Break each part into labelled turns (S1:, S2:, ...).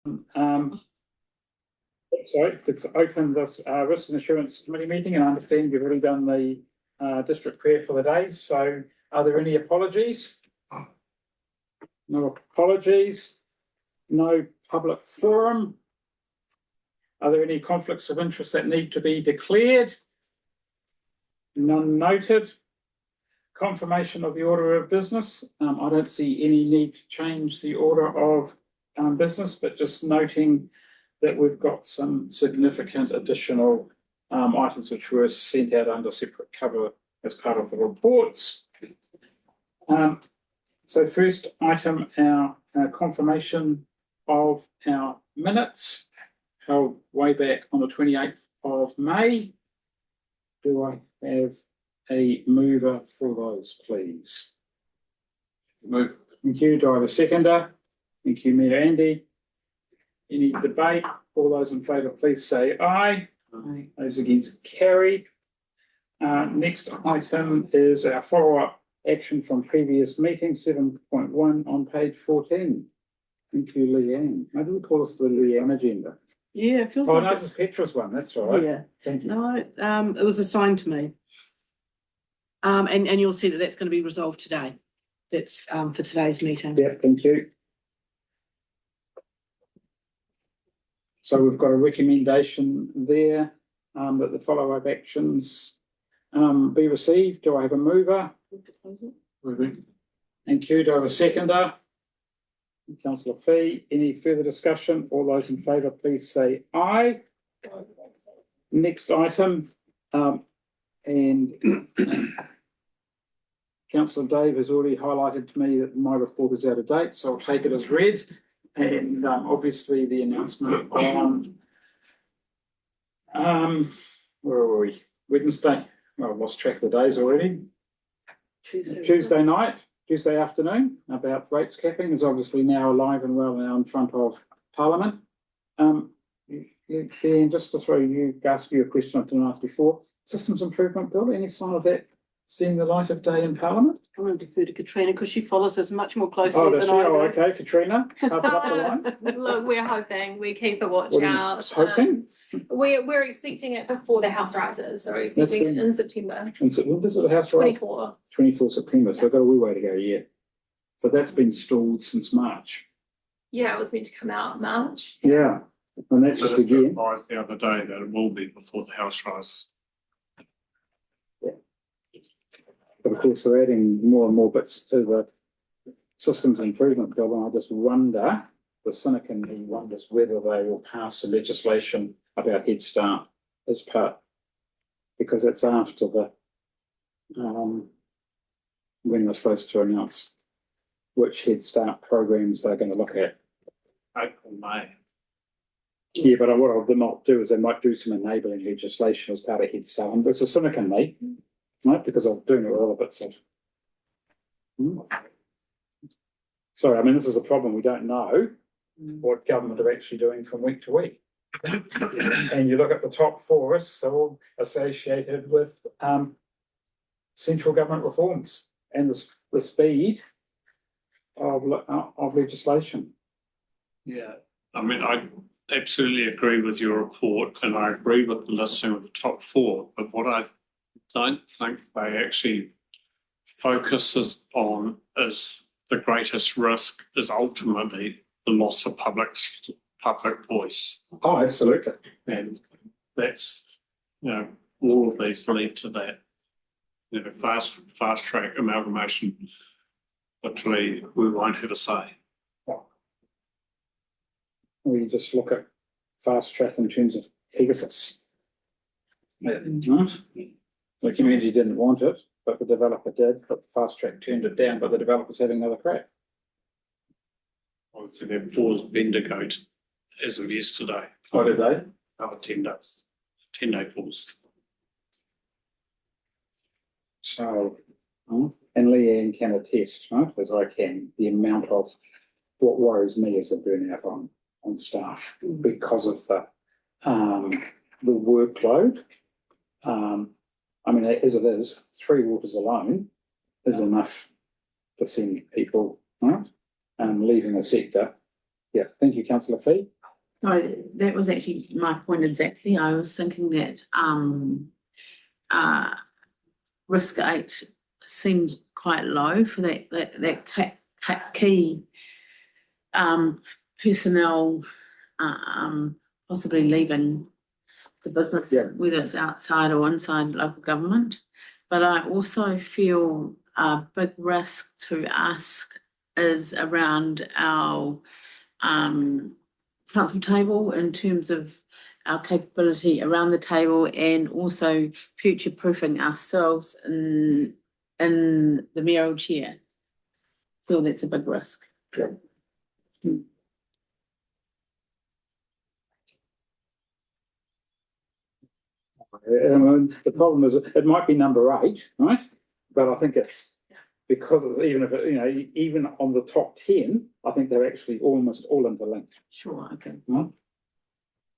S1: Sorry, it's open this Risk and Assurance Committee meeting, and I understand you've already done the district prayer for the day. So are there any apologies? No apologies. No public forum. Are there any conflicts of interest that need to be declared? None noted. Confirmation of the order of business. I don't see any need to change the order of business, but just noting that we've got some significant additional items which were sent out under separate cover as part of the reports. So first item, our confirmation of our minutes held way back on the 28th of May. Do I have a mover for those, please?
S2: Move.
S1: Thank you. Do I have a seconder? Thank you, Mayor Andy. Any debate? All those in favour, please say aye.
S2: Aye.
S1: Those against, carried. Next item is our follow-up action from previous meeting, 7.1 on page 14. Thank you, Leanne. Maybe we call this the Leanne agenda.
S3: Yeah, it feels
S1: Oh,
S3: like
S1: no, this is Petra's one. That's right.
S3: Yeah.
S1: Thank you.
S3: No, it was assigned to me. And you'll see that that's going to be resolved today. That's for today's meeting.
S1: Yeah, thank you. So we've got a recommendation there that the follow-up actions be received. Do I have a mover?
S2: Moving.
S1: Thank you. Do I have a seconder? Councillor Fee. Any further discussion? All those in favour, please say aye. Next item, and Councillor Dave has already highlighted to me that my report is out of date, so I'll take it as read. And obviously the announcement on where were we? Wednesday. Well, I've lost track of the days already. Tuesday afternoon about rates capping is obviously now alive and well now in front of Parliament. And just to throw you, ask you a question I didn't ask before. Systems improvement bill, any sign of that seeing the light of day in Parliament?
S3: I'm going to defer to Katrina because she follows us much more closely
S1: Oh,
S3: than
S1: does she?
S3: I do.
S1: Oh, okay, Katrina, pass it up the line.
S4: Look, we're hoping, we keep a watch
S1: What are you
S4: out.
S1: hoping?
S4: We're expecting it before the house rises, so we're expecting it in September.
S1: And so when does the House rise?
S4: 24.
S1: 24 September, so I've got a wee way to go yet. So that's been stalled since March.
S4: Yeah, it was meant to come out in March.
S1: Yeah, and that's just again.
S2: Advised the other day that it will be before the house rises.
S1: But of course, they're adding more and more bits to the systems improvement bill, and I just wonder, the cynic in me wonders whether they will pass the legislation about Head Start as part, because it's after the when they're supposed to announce which Head Start programs they're going to look at.
S2: April, May.
S1: Yeah, but what they might do is they might do some enabling legislation as part of Head Start. And it's a cynic in me, right? Because I'm doing all of it. So. Sorry, I mean, this is a problem. We don't know what government are actually doing from week to week. And you look at the top four risks, they're all associated with central government reforms and the speed of legislation.
S2: Yeah, I mean, I absolutely agree with your report, and I agree with the listing of the top four. But what I don't think they actually focuses on is the greatest risk is ultimately the loss of public voice,
S1: Oh, absolutely.
S2: and that's, all of these lead to that. Fast track amalgamation. Literally, we won't have a say.
S1: We just look at fast track in terms of Pegasus. Right? The community didn't want it, but the developer did, but fast track turned it down, but the developer's having another crack.
S2: Obviously, they paused Bendigo as of yesterday.
S1: Oh, did they?
S2: Another 10 days. 10-day pause.
S1: So, and Leanne can attest, right, as I can, the amount of what worries me is the burnout on staff because of the workload. I mean, as it is, 3 waters alone is enough to send people, right, leaving the sector Yeah, thank you, councillor Fee.
S5: No, that was actually my point exactly. I was thinking that risk 8 seems quite low for that key personnel possibly leaving the business,
S1: Yeah.
S5: whether it's outside or inside local government. But I also feel a big risk to us is around our council table in terms of our capability around the table and also future proofing ourselves in the mayoral chair. I feel that's a big risk.
S1: The problem is it might be number 8, right? But I think it's because it's, even if it, you know, even on the top 10, I think they're actually almost all interlinked.
S5: Sure, okay.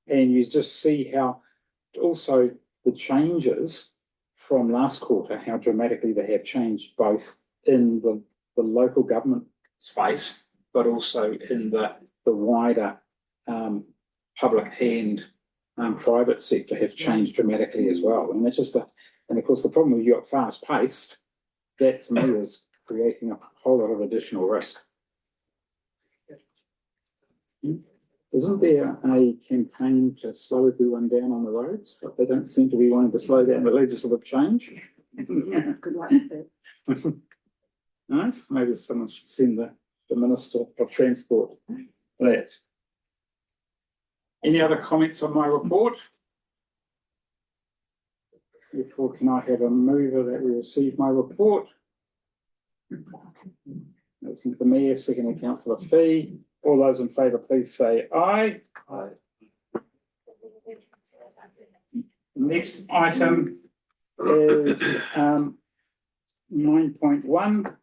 S1: And you just see how also the changes from last quarter, how dramatically they have changed both in the local government space, but also in the wider public and private sector have changed dramatically as well. And that's just and of course the problem with you got fast paced, that to me is creating a whole lot of additional risk. Isn't there a campaign to slow everyone down on the roads, but they don't seem to be wanting to slow down the legislative change?
S5: Yeah, good luck with that.
S1: Right? Maybe someone should send the Minister of Transport that. Any other comments on my report? Therefore, can I have a mover that we receive my report? That's the Mayor, seconded councillor Fee. All those in favour, please say aye. Aye. Next item is 9.1,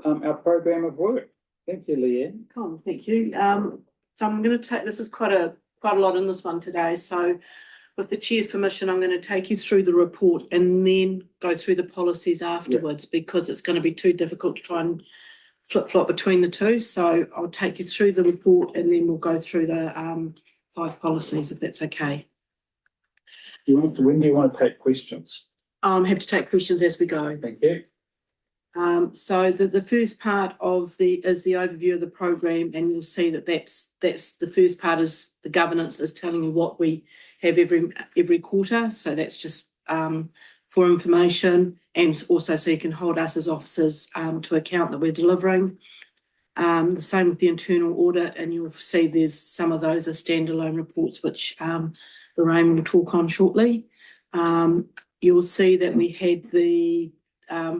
S1: our programme of work. Thank you, Leanne.
S3: Cool, thank you. So I'm going to take, this is quite a lot in this one today. So with the chair's permission, I'm going to take you through the report and then go through the policies afterwards, because it's going to be too difficult to try and flip-flop between the two. So I'll take you through the report and then we'll go through the 5 policies, if that's okay.
S1: When do you want to take questions?
S3: I'm happy to take questions as we go.
S1: Thank you.
S3: So the first part of is the overview of the program, and you'll see that that's the first part is the governance, is telling you what we have every quarter. So that's just for information, and also so you can hold us as officers to account that we're delivering. The same with the internal audit, and you'll see there's some of those are standalone reports, which Lorraine will talk on shortly. You'll see that we had the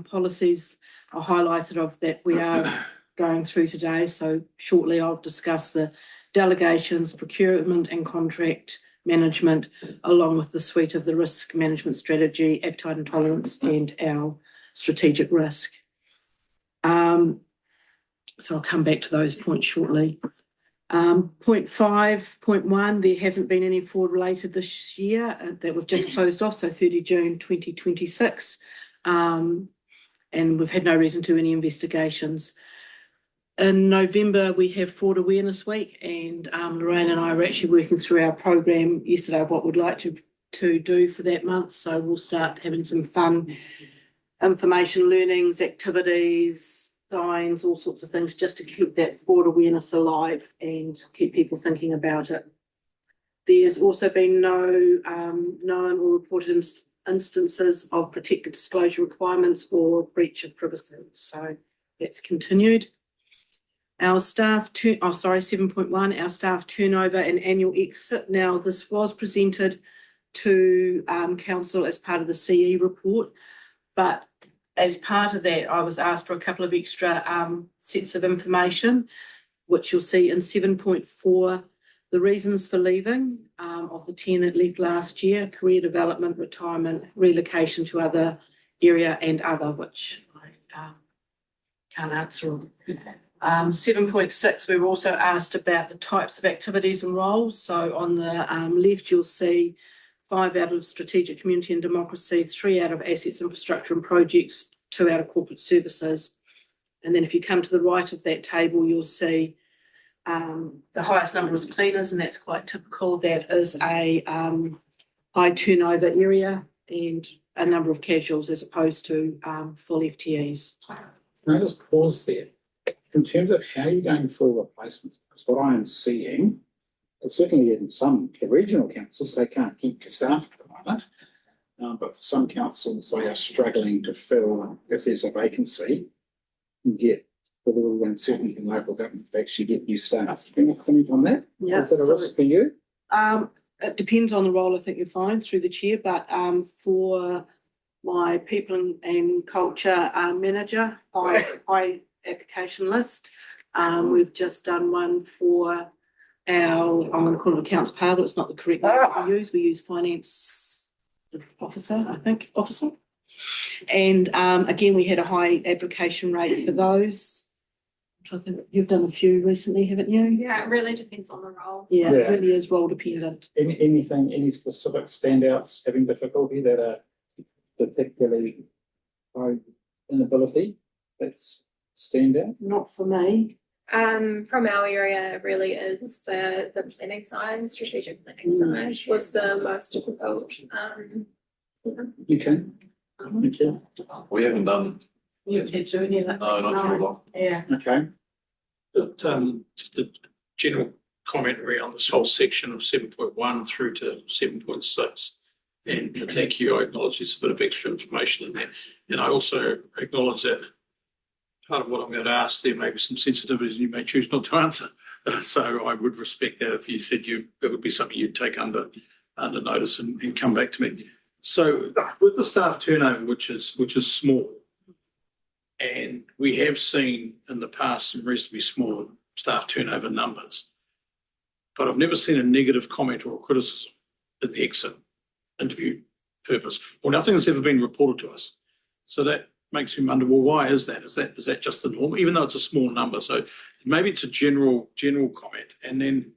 S3: policies are highlighted of that we are going through today. So shortly I'll discuss the delegations, procurement and contract management, along with the suite of the risk management strategy, appetite and tolerance, and our strategic risk. So I'll come back to those points shortly. Point 5.1, there hasn't been any fraud related this year that we've just closed off, so 30 June 2026. And we've had no reason to any investigations. In November, we have Fraud Awareness Week, and Lorraine and I are actually working through our program yesterday of what we'd like to do for that month. So we'll start having some fun information learnings, activities, signs, all sorts of things, just to keep that fraud awareness alive and keep people thinking about it. There's also been no known or reported instances of protected disclosure requirements or breach of privacy. So that's continued. Our staff, 7.1, our staff turnover and annual exit. Now, this was presented to council as part of the CE report, but as part of that, I was asked for a couple of extra sets of information, which you'll see in 7.4, the reasons for leaving of the 10 that left last year, career development, retirement, relocation to other area and other, which I can't answer on. 7.6, we were also asked about the types of activities and roles. So on the left, you'll see 5 out of strategic community and democracy, 3 out of assets, infrastructure and projects, 2 out of corporate services. And then if you come to the right of that table, you'll see the highest number is cleaners, and that's quite typical. That is a high turnover area and a number of casuals as opposed to full FTEs.
S1: Can I just pause there? In terms of how you're going for replacements, because what I am seeing, certainly in some regional councils, they can't keep the staff at the moment. But for some councils, they are struggling to fill if there's a vacancy and get the little uncertainty in local government to actually get new staff. Can you comment on that?
S3: Yeah,
S1: Is that a risk for you?
S3: It depends on the role. I think you're fine through the chair, but for my people and culture manager, high application list. We've just done one for our, I'm going to call it accounts payable. It's not the correct name we use. We use finance officer, I think, officer. And again, we had a high application rate for those. I think you've done a few recently, haven't you?
S4: Yeah, it really depends on the role.
S3: Yeah,
S1: Yeah.
S3: it really is role dependent.
S1: Any specific standouts having difficulty that are particularly high inability that's stand out?
S3: Not for me.
S4: From our area, it really is the planning side, strategic planning side was the most difficult.
S1: Okay. Okay.
S6: We haven't done,
S3: You had to, yeah, that was
S6: not for a while.
S3: Yeah.
S1: Okay.
S7: But just a general commentary on this whole section of 7.1 through to 7.6. And thank you, I acknowledge there's a bit of extra information in there. And I also acknowledge that part of what I'm going to ask, there may be some sensitivities you may choose not to answer. So I would respect that if you said it would be something you'd take under notice and come back to me. So with the staff turnover, which is small, and we have seen in the past some reasonably small staff turnover numbers, but I've never seen a negative comment or a criticism in the exit interview purpose, or nothing has ever been reported to us. So that makes me wonder, well, why is that? Is that just the norm, even though it's a small number? So maybe it's a general comment. And then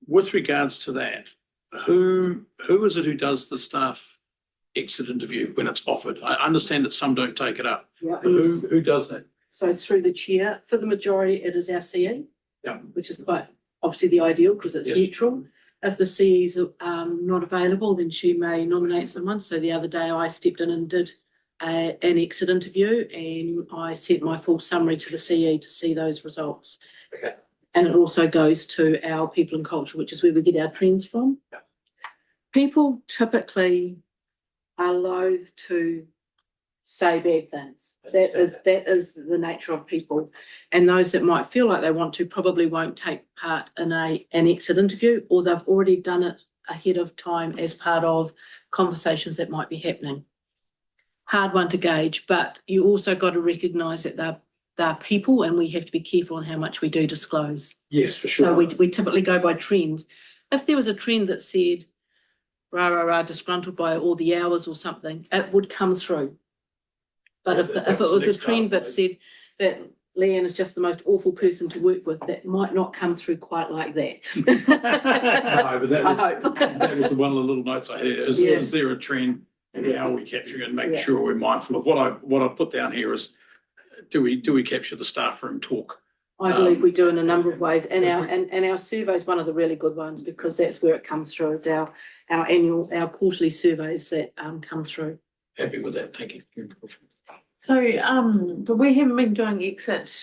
S7: with regards to that, who is it who does the staff exit interview when it's offered? I understand that some don't take it up.
S3: Yeah.
S7: Who does that?
S3: So through the chair, for the majority, it is our CE.
S7: Yeah.
S3: Which is quite obviously the ideal because it's
S7: Yes.
S3: neutral. If the CE is not available, then she may nominate someone. So the other day I stepped in and did an exit interview, and I sent my full summary to the CE to see those results.
S7: Okay.
S3: And it also goes to our people and culture, which is where we get our trends from.
S7: Yeah.
S3: People typically are loath to say bad things. That is the nature of people. And those that might feel like they want to probably won't take part in an exit interview, or they've already done it ahead of time as part of conversations that might be happening. Hard one to gauge, but you also got to recognise that they're people, and we have to be careful on how much we do disclose.
S7: Yes, for sure.
S3: So we typically go by trends. If there was a trend that said, disgruntled by all the hours or something, it would come through. But
S7: Yeah,
S3: if
S7: that
S3: it
S7: was
S3: was
S7: the
S3: a
S7: next
S3: trend
S7: part,
S3: that said that Leanne is just the most awful person to work with, that might not come through quite like that.
S7: No, but
S3: I hope.
S7: that was one of the little notes I had. Is there a trend, and how are we capturing it and making sure we're mindful of what I've put down here is, do we capture the staff room talk?
S3: I believe we do in a number of ways, and our survey is one of the really good ones, because that's where it comes through, is our quarterly surveys that come through.
S7: Happy with that, thank you.
S5: So, but we haven't been doing exit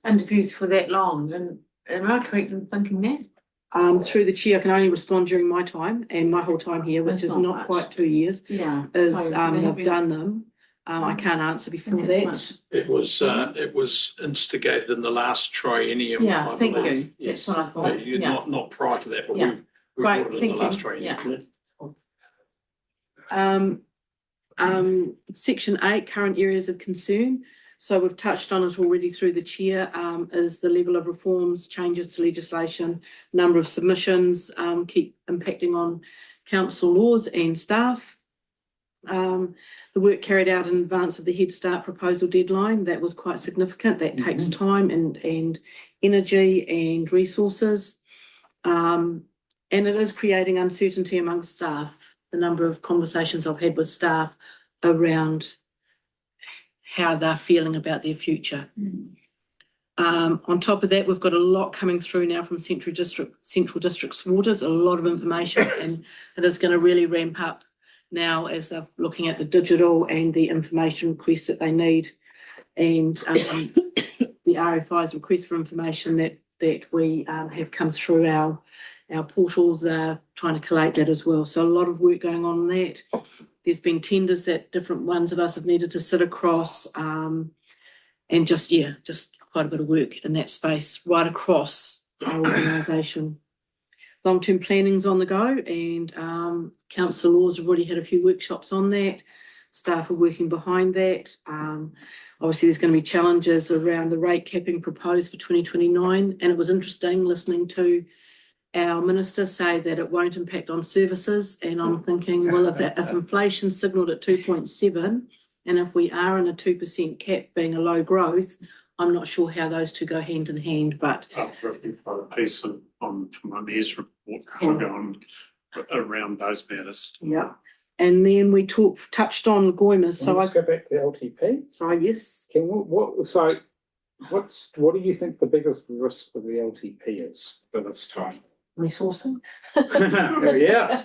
S5: interviews for that long, and am I correct in thinking that?
S3: Through the chair, I can only respond during my time, and my whole time here, which
S5: That's
S3: is
S5: not
S3: not
S5: much.
S3: quite 2 years,
S5: Yeah.
S3: is
S5: So they
S3: I've
S5: haven't-
S3: done them. I can't answer before
S5: Okay,
S3: that.
S5: much.
S7: It was instigated in the last triennium.
S5: Yeah,
S7: I
S5: thank
S7: believe.
S5: you. That's
S7: Yes.
S5: what I thought. Yeah.
S7: Not prior to that, but
S5: Yeah.
S7: we
S5: Great,
S7: brought it in the
S5: thank
S7: last
S5: you.
S7: triennium.
S3: Section 8, current areas of concern. So we've touched on it already through the chair, is the level of reforms, changes to legislation, number of submissions, keep impacting on council laws and staff. The work carried out in advance of the Head Start proposal deadline, that was quite significant. That takes time and energy and resources. And it is creating uncertainty amongst staff. The number of conversations I've had with staff around how they're feeling about their future. On top of that, we've got a lot coming through now from Central District's waters, a lot of information, and it is going to really ramp up now as they're looking at the digital and the information requests that they need, and the RFI's request for information that we have come through our portals. They're trying to collate that as well. So a lot of work going on that. There's been tenders that different ones of us have needed to sit across, and just quite a bit of work in that space right across our organisation. Long-term planning's on the go, and council laws have already had a few workshops on that. Staff are working behind that. Obviously, there's going to be challenges around the rate capping proposed for 2029, and it was interesting listening to our minister say that it won't impact on services, and I'm thinking, well, if inflation signalled at 2.7, and if we are in a 2% cap being a low growth, I'm not sure how those two go hand in hand, but
S2: I've written quite a piece from my mayor's report on around those matters.
S3: yeah. And then we touched on Goimers.
S1: So let's go back to the LTP.
S3: Sorry, yes.
S1: What do you think the biggest risk of the LTP is for this time?
S3: Resourcing.
S1: Yeah.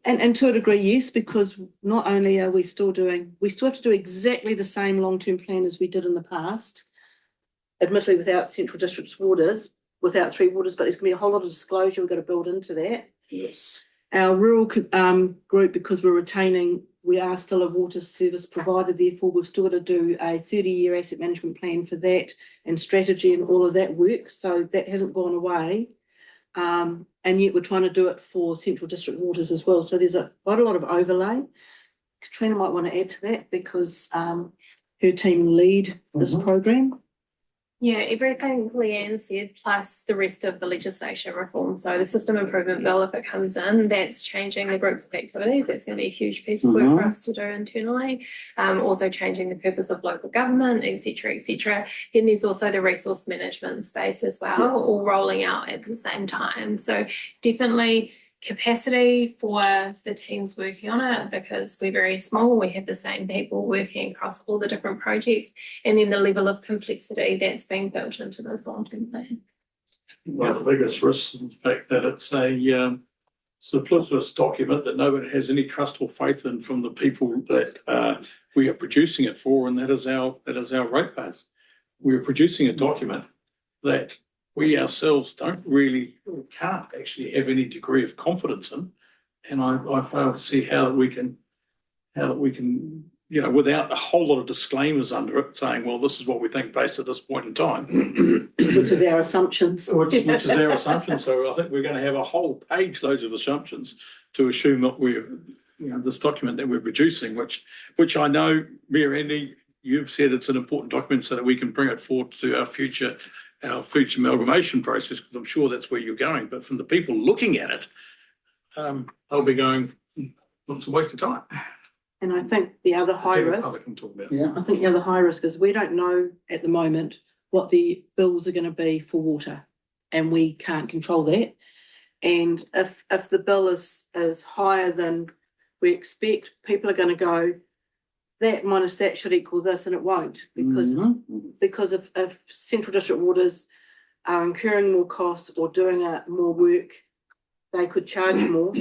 S3: And to a degree, yes, because not only are we still have to do exactly the same long-term plan as we did in the past, admittedly without Central District's waters, without Three Waters, but there's going to be a whole lot of disclosure we've got to build into that.
S1: Yes.
S3: Our rural group, because we are still a water service provider, therefore we've still got to do a 30-year asset management plan for that and strategy and all of that work. So that hasn't gone away. And yet we're trying to do it for Central District Waters as well. So there's quite a lot of overlay. Katrina might want to add to that because her team lead this program.
S4: Yeah, everything Leanne said, plus the rest of the legislation reform. So the system improvement bill, if it comes in, that's changing the groups of activities. That's going to be a huge piece of work for us to do internally. Also changing the purpose of local government, et cetera, et cetera. Then there's also the resource management space as well, all rolling out at the same time. So definitely capacity for the teams working on it, because we're very small. We have the same people working across all the different projects, and then the level of complexity that's being built into this long-term plan.
S7: One of the biggest risks is the fact that it's a superfluous document that nobody has any trust or faith in from the people that we are producing it for, and that is our ratepayers. We are producing a document that we ourselves don't really, can't actually have any degree of confidence in, and I fail to see how we can, without a whole lot of disclaimers under it, saying, well, this is what we think based at this point in time.
S3: Which is our assumptions.
S7: Which is our assumption. So I think we're going to have a whole page loads of assumptions to assume that this document that we're producing, which I know, Mayor Andy, you've said it's an important document so that we can bring it forward to our future amalgamation process, because I'm sure that's where you're going. But from the people looking at it, they'll be going, it's a waste of time.
S3: And I think the other high risk, I think the other high risk is we don't know at the moment what the bills are going to be for water, and we can't control that. And if the bill is higher than we expect, people are going to go, that minus that should equal this, and it won't, because if Central District Waters are incurring more costs or doing more work, they could charge more.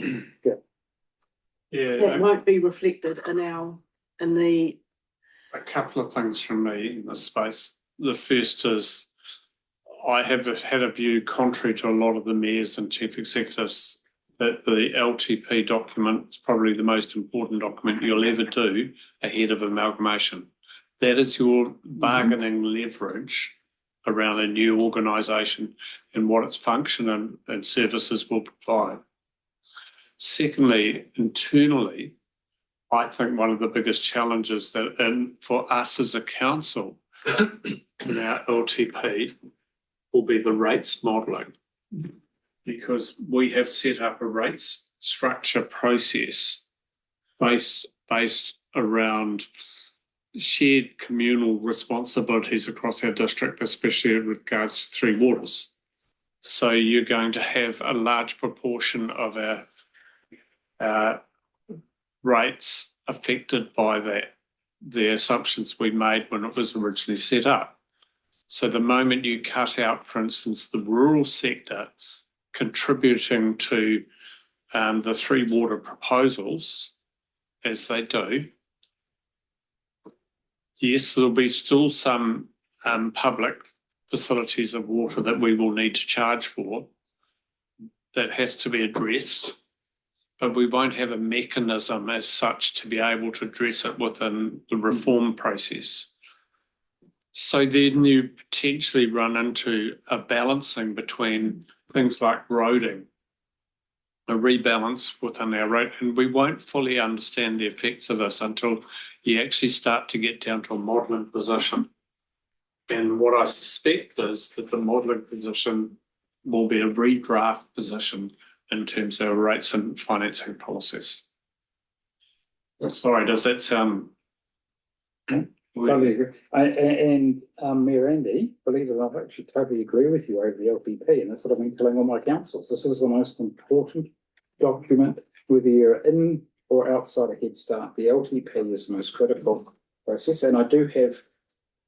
S2: Yeah,
S3: that won't be reflected in the.
S2: A couple of things from me in this space. The first is I have had a view contrary to a lot of the mayors and chief executives that the LTP document is probably the most important document you'll ever do ahead of amalgamation. That is your bargaining leverage around a new organisation and what its function and services will provide. Secondly, internally, I think one of the biggest challenges for us as a council in our LTP will be the rates modelling, because we have set up a rates structure process based around shared communal responsibilities across our district, especially in regards to Three Waters. So you're going to have a large proportion of our rates affected by the assumptions we made when it was originally set up. So the moment you cut out, for instance, the rural sector contributing to the three water proposals, as they do, yes, there'll be still some public facilities of water that we will need to charge for. That has to be addressed, but we won't have a mechanism as such to be able to address it within the reform process. So then you potentially run into a balancing between things like roading, a rebalance within our road, and we won't fully understand the effects of this until you actually start to get down to a modelling position. And what I suspect is that the modelling position will be a redraft position in terms of our rates and financing policies. Sorry, does that sound?
S1: Totally agree. And Mayor Andy, believe it or not, I actually totally agree with you over the LPP, and that's what I've been telling all my councils. This is the most important document, whether you're in or outside of Head Start. The LTP is the most critical process, and I do have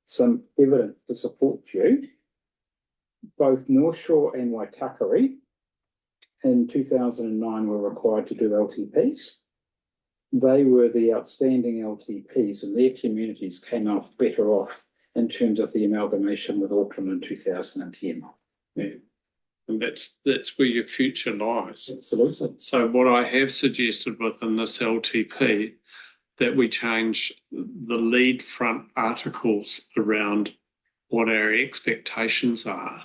S1: some evidence to support you. Both North Shore and Waitakere in 2009 were required to do LTPs. They were the outstanding LTPs, and their communities came off better off in terms of the amalgamation with Auckland in 2010.
S2: Yeah. And that's where your future lies.
S1: Absolutely.
S2: So what I have suggested within this LTP, that we change the lead front articles around what our expectations are,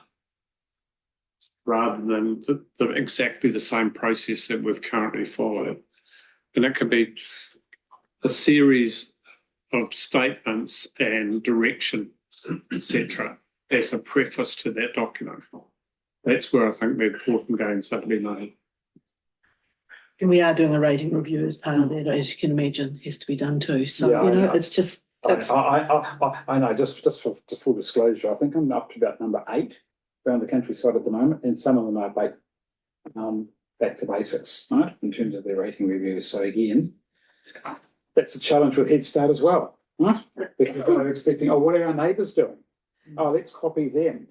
S2: rather than exactly the same process that we've currently followed. And it could be a series of statements and direction, etc., as a preface to that document. That's where I think the important gains have to be made.
S3: And we are doing a rating review as part of that, as you can imagine, has to be done too. So,
S1: Yeah, I know.
S3: it's just,
S1: I know, just for full disclosure, I think I'm up to about number 8 around the countryside at the moment, and some of them are back to basics, right, in terms of their rating reviews. So again, that's a challenge with Head Start as well, right? Because they're expecting, what are our neighbours doing? Let's copy them.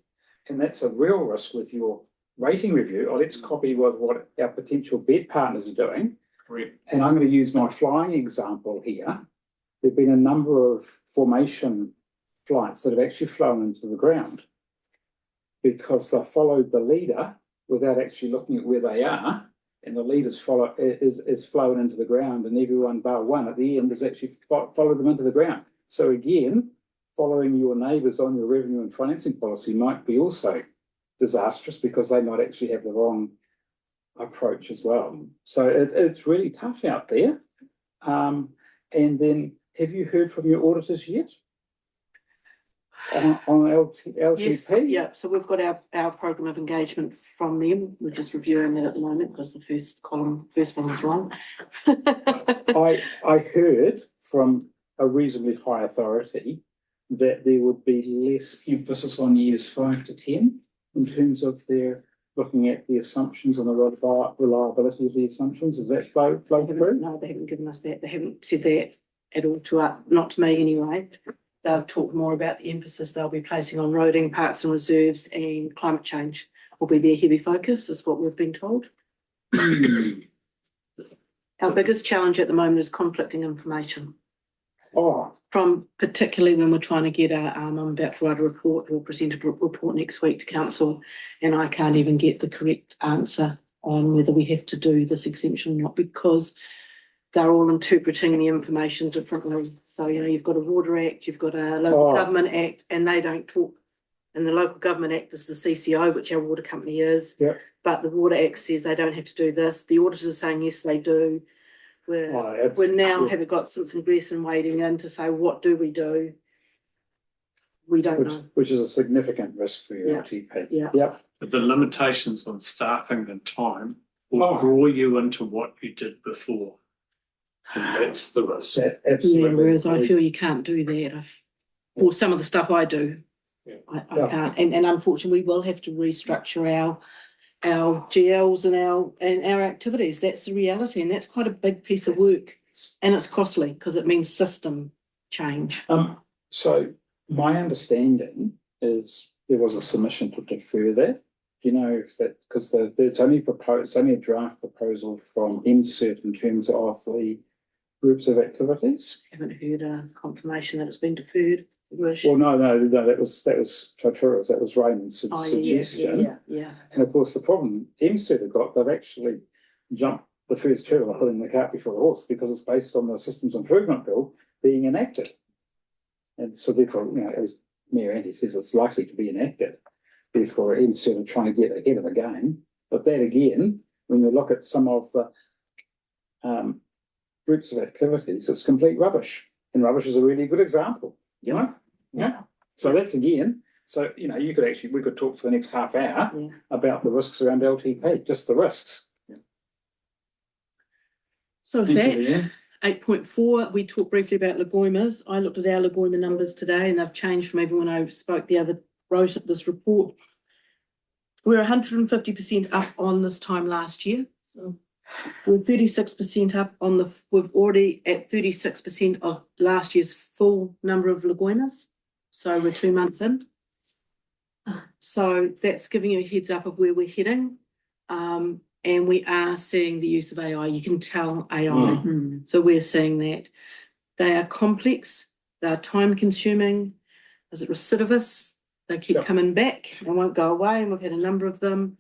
S1: And that's a real risk with your rating review. Let's copy what our potential bed partners are doing.
S2: Correct.
S1: And I'm going to use my flying example here. There've been a number of formation flights that have actually flown into the ground because they followed the leader without actually looking at where they are, and the leader's is flown into the ground, and everyone bar one at the end has actually followed them into the ground. So again, following your neighbours on your revenue and financing policy might be also disastrous because they might actually have the wrong approach as well. So it's really tough out there. And then, have you heard from your auditors yet on LTP?
S3: yes, yeah. So we've got our program of engagement from them. We're just reviewing that at the moment because the first one was wrong.
S1: I heard from a reasonably high authority that there would be less emphasis on years 5 to 10 in terms of their looking at the assumptions and the reliability of the assumptions. Is that flow through?
S3: No, they haven't given us that. They haven't said that at all to us, not to me anyway. They'll talk more about the emphasis they'll be placing on roading, parks and reserves, and climate change will be their heavy focus, is what we've been told. Our biggest challenge at the moment is conflicting information. From particularly when we're trying to get I'm about to write a report or present a report next week to council, and I can't even get the correct answer on whether we have to do this exemption or not because they're all interpreting the information differently. So, you've got a Water Act, you've got a Local Government Act, and they don't talk. And the Local Government Act is the CCO, which our water company is.
S1: Yep.
S3: But the Water Act says they don't have to do this. The auditors are saying, yes, they do. We're now have got Simpson Grierson wading in to say, what do? We don't know.
S1: Which is a significant risk for your LTP.
S3: Yeah.
S1: Yep.
S2: But the limitations on staffing and time will draw you into what you did before. And that's the risk.
S1: Absolutely.
S3: Yeah, whereas I feel you can't do that. Or some of the stuff I do, I can't. And unfortunately, we will have to restructure our GLs and our activities. That's the reality, and that's quite a big piece of work, and it's costly because it means system change.
S1: So my understanding is there was a submission to defer that. Do you know if that, because it's only a draft proposal from MCERT in terms of the groups of activities.
S3: Haven't heard a confirmation that it's been deferred. Wish.
S1: Well, no, that was Taituras, that was Raymond's
S3: Oh,
S1: suggestion.
S3: yeah.
S1: And of course, the problem MCERT have got, they've actually jumped the first hurdle of putting the cart before the horse because it's based on the Systems Improvement Bill being enacted. And so therefore, as Mayor Andy says, it's likely to be enacted. Therefore, MCERT are trying to get ahead of the game. But that again, when you look at some of the groups of activities, it's complete rubbish. And rubbish is a really good example, Yeah. So that's again, we could talk for the next half hour about the risks around LTP, just the risks.
S3: So with that, 8.4, we talked briefly about Lagoimas. I looked at our Lagoima numbers today and they've changed from everyone I wrote this report. We're 150% up on this time last year. We're 36% up we've already at 36% of last year's full number of Lagoimas. So we're 2 months in. So that's giving you a heads up of where we're heading. And we are seeing the use of AI. You can tell AI. So we're seeing that. They are complex, they're time consuming. Is it recidivist? They keep coming back and won't go away. And we've had a number of them.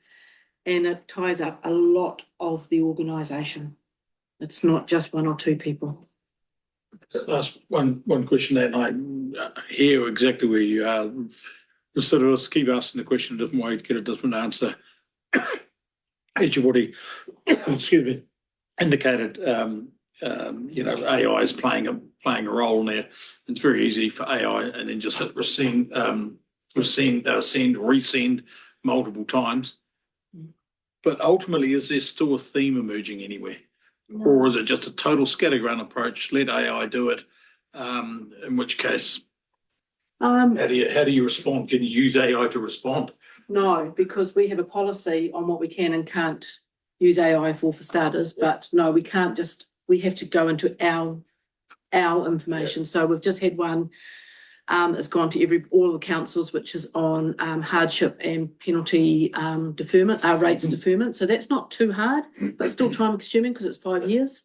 S3: And it ties up a lot of the organisation. It's not just one or two people.
S7: Last one question that I hear exactly where you are. Recidivists keep asking the question a different way to get a different answer. As you've already, indicated, AI is playing a role in there. It's very easy for AI and then just hit resend, resend multiple times. But ultimately, is there still a theme emerging anywhere? No. Or is it just a total scattergun approach? Let AI do it. In which case, how do you respond? Can you use AI to respond?
S3: No, because we have a policy on what we can and can't use AI for starters. But no, we can't we have to go into our information. So we've just had one. It's gone to all the councils, which is on hardship and penalty deferment, rates deferment. So that's not too hard, but it's still time consuming because it's 5 years.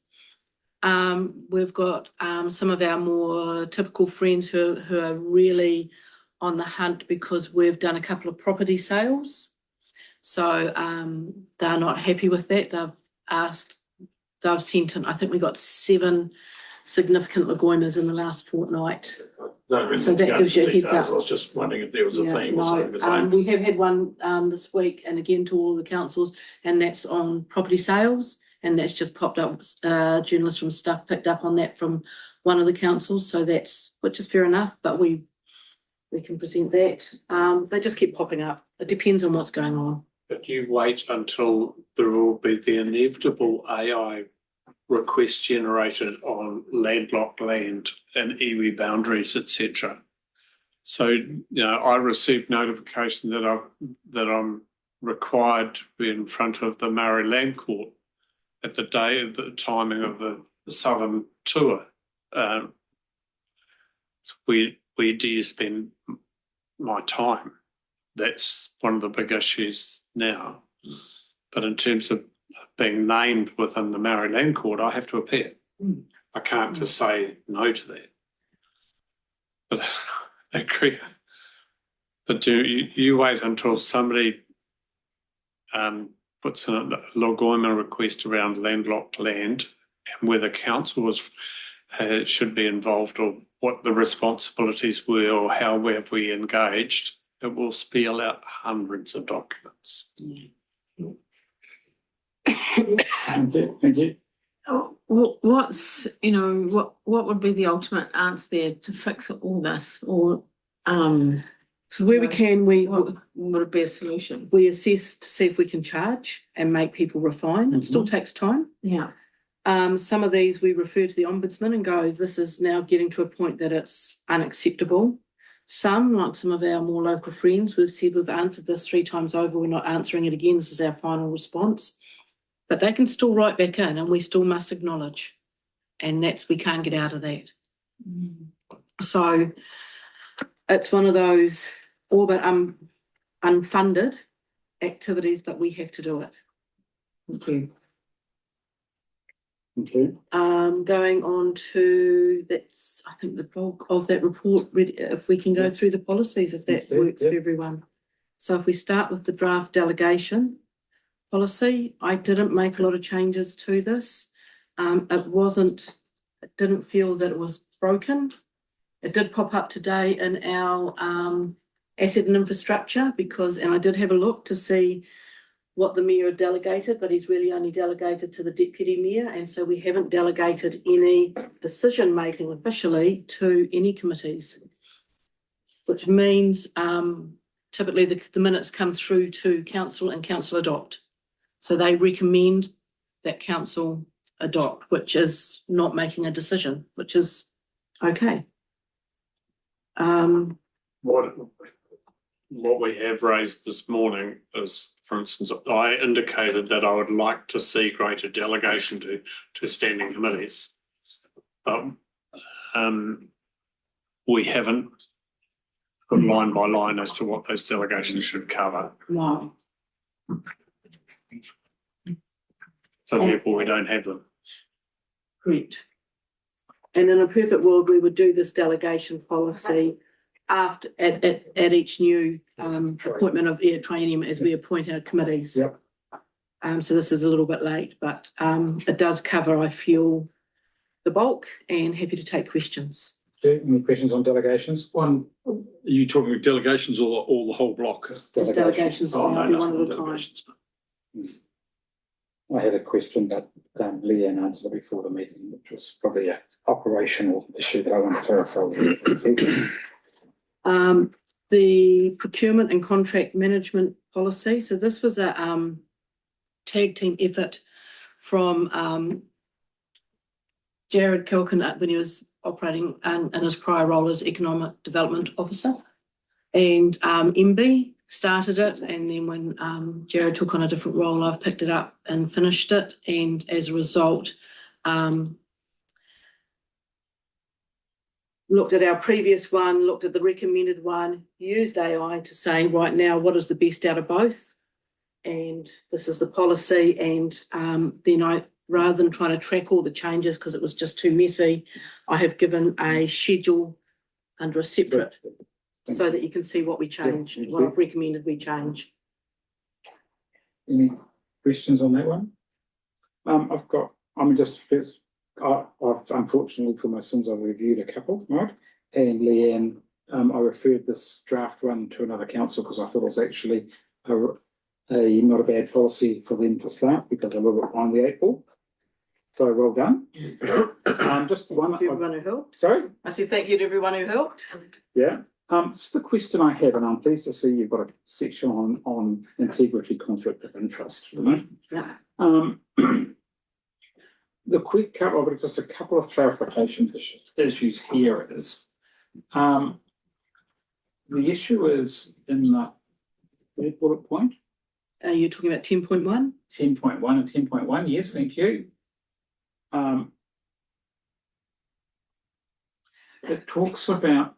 S3: We've got some of our more typical friends who are really on the hunt because we've done a couple of property sales. So they're not happy with that. They've sent in, I think we got 7 significant Lagoimas in the last fortnight. So that gives you a heads up.
S7: I was just wondering if there was a theme or something.
S3: We have had one this week and again to all the councils, and that's on property sales, and that's just popped up. Journalists from Stuff picked up on that from one of the councils, so which is fair enough, but we can present that. They just keep popping up. It depends on what's going on.
S2: But you wait until there will be the inevitable AI request generated on landlocked land and iwi boundaries, etc. So, I received notification that I'm required to be in front of the Maori Land Court at the day of the timing of the Southern tour. Where do you spend my time? That's one of the big issues now. But in terms of being named within the Maori Land Court, I have to appear. I can't just say no to that. But I agree. But you wait until somebody puts in a Lagoima request around landlocked land and whether council should be involved or what the responsibilities were or how have we engaged, it will spell out hundreds of documents.
S1: Thank you.
S5: What's what would be the ultimate answer there to fix all this, or
S3: so where we can
S5: what would be a solution?
S3: We assess to see if we can charge and make people refine. It still takes time.
S5: Yeah.
S3: Some of these we refer to the Ombudsman and go, this is now getting to a point that it's unacceptable. Some, like some of our more local friends, we've said we've answered this 3 times over, we're not answering it again, this is our final response. But they can still write back in and we still must acknowledge. And we can't get out of that. So it's one of those, all but unfunded activities, but we have to do it. Thank you.
S1: Okay.
S3: Going on to, that's, I think, the bulk of that report, if we can go through the policies, if that
S1: Okay,
S3: works
S1: yeah.
S3: for everyone. So if we start with the draft delegation policy, I didn't make a lot of changes to this. It didn't feel that it was broken. It did pop up today in our asset and infrastructure and I did have a look to see what the mayor had delegated, but he's really only delegated to the deputy mayor, and so we haven't delegated any decision-making officially to any committees, which means typically the minutes come through to council and council adopt. So they recommend that council adopt, which is not making a decision, which is okay.
S2: What we have raised this morning is, for instance, I indicated that I would like to see greater delegation to standing committees. We haven't put line by line as to what those delegations should cover.
S3: No.
S2: So therefore we don't have them.
S3: Correct. And in a perfect world, we would do this delegation policy after at each new appointment of training as we appoint our committees.
S1: Yep.
S3: So this is a little bit late, but it does cover, I feel, the bulk, and happy to take questions.
S1: Okay, any questions on delegations?
S7: One, are you talking delegations or the whole block?
S3: Just delegations,
S7: Oh, no,
S3: one
S7: nothing
S3: at
S7: on
S3: a time.
S7: delegations.
S1: I had a question that Leanne answered before the meeting, which was probably an operational issue that I want to clarify with you.
S3: The procurement and contract management policy. So this was a tag team effort from Jared Kilkin when he was operating in his prior role as Economic Development Officer. And MB started it, and then when Jared took on a different role, I've picked it up and finished it. And as a result, looked at our previous one, looked at the recommended one, used AI to say right now what is the best out of both, and this is the policy. And then I, rather than trying to track all the changes because it was just too messy, I have given a schedule under a separate so that you can see what we change, what I've recommended we change.
S1: Any questions on that one? I've unfortunately for my sins, I've reviewed a couple, right? And Leanne, I referred this draft one to another council because I thought it was actually a not a bad policy for them to start because they're a little bit behind the eight ball. So well done. Just one.
S3: Thank you to everyone who helped.
S1: Sorry?
S3: I said thank you to everyone who helped.
S1: Yeah. Just the question I have, and I'm pleased to see you've got a section on integrity, conflict of interest. Right?
S3: Yeah.
S1: Just a couple of clarification issues here is, the issue is in the third bullet point.
S3: You're talking about 10.1?
S1: 10.1 and 10.1, yes, thank you. It talks about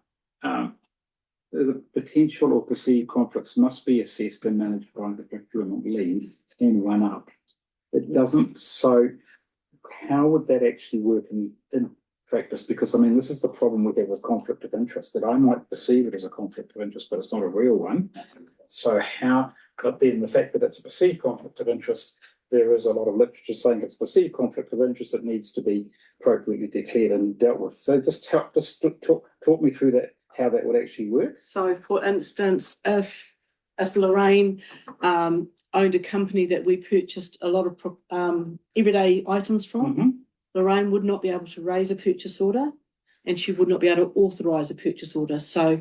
S1: the potential or perceived conflicts must be assessed and managed by the procurement lead and run up. It doesn't, so how would that actually work in practice? Because I mean, this is the problem we have with conflict of interest, that I might perceive it as a conflict of interest, but it's not a real one. So but then the fact that it's a perceived conflict of interest, there is a lot of literature saying it's perceived conflict of interest that needs to be appropriately declared and dealt with. So just talk me through that, how that would actually work.
S3: So for instance, if Lorraine owned a company that we purchased a lot of everyday items from, Lorraine would not be able to raise a purchase order and she would not be able to authorise a purchase order. So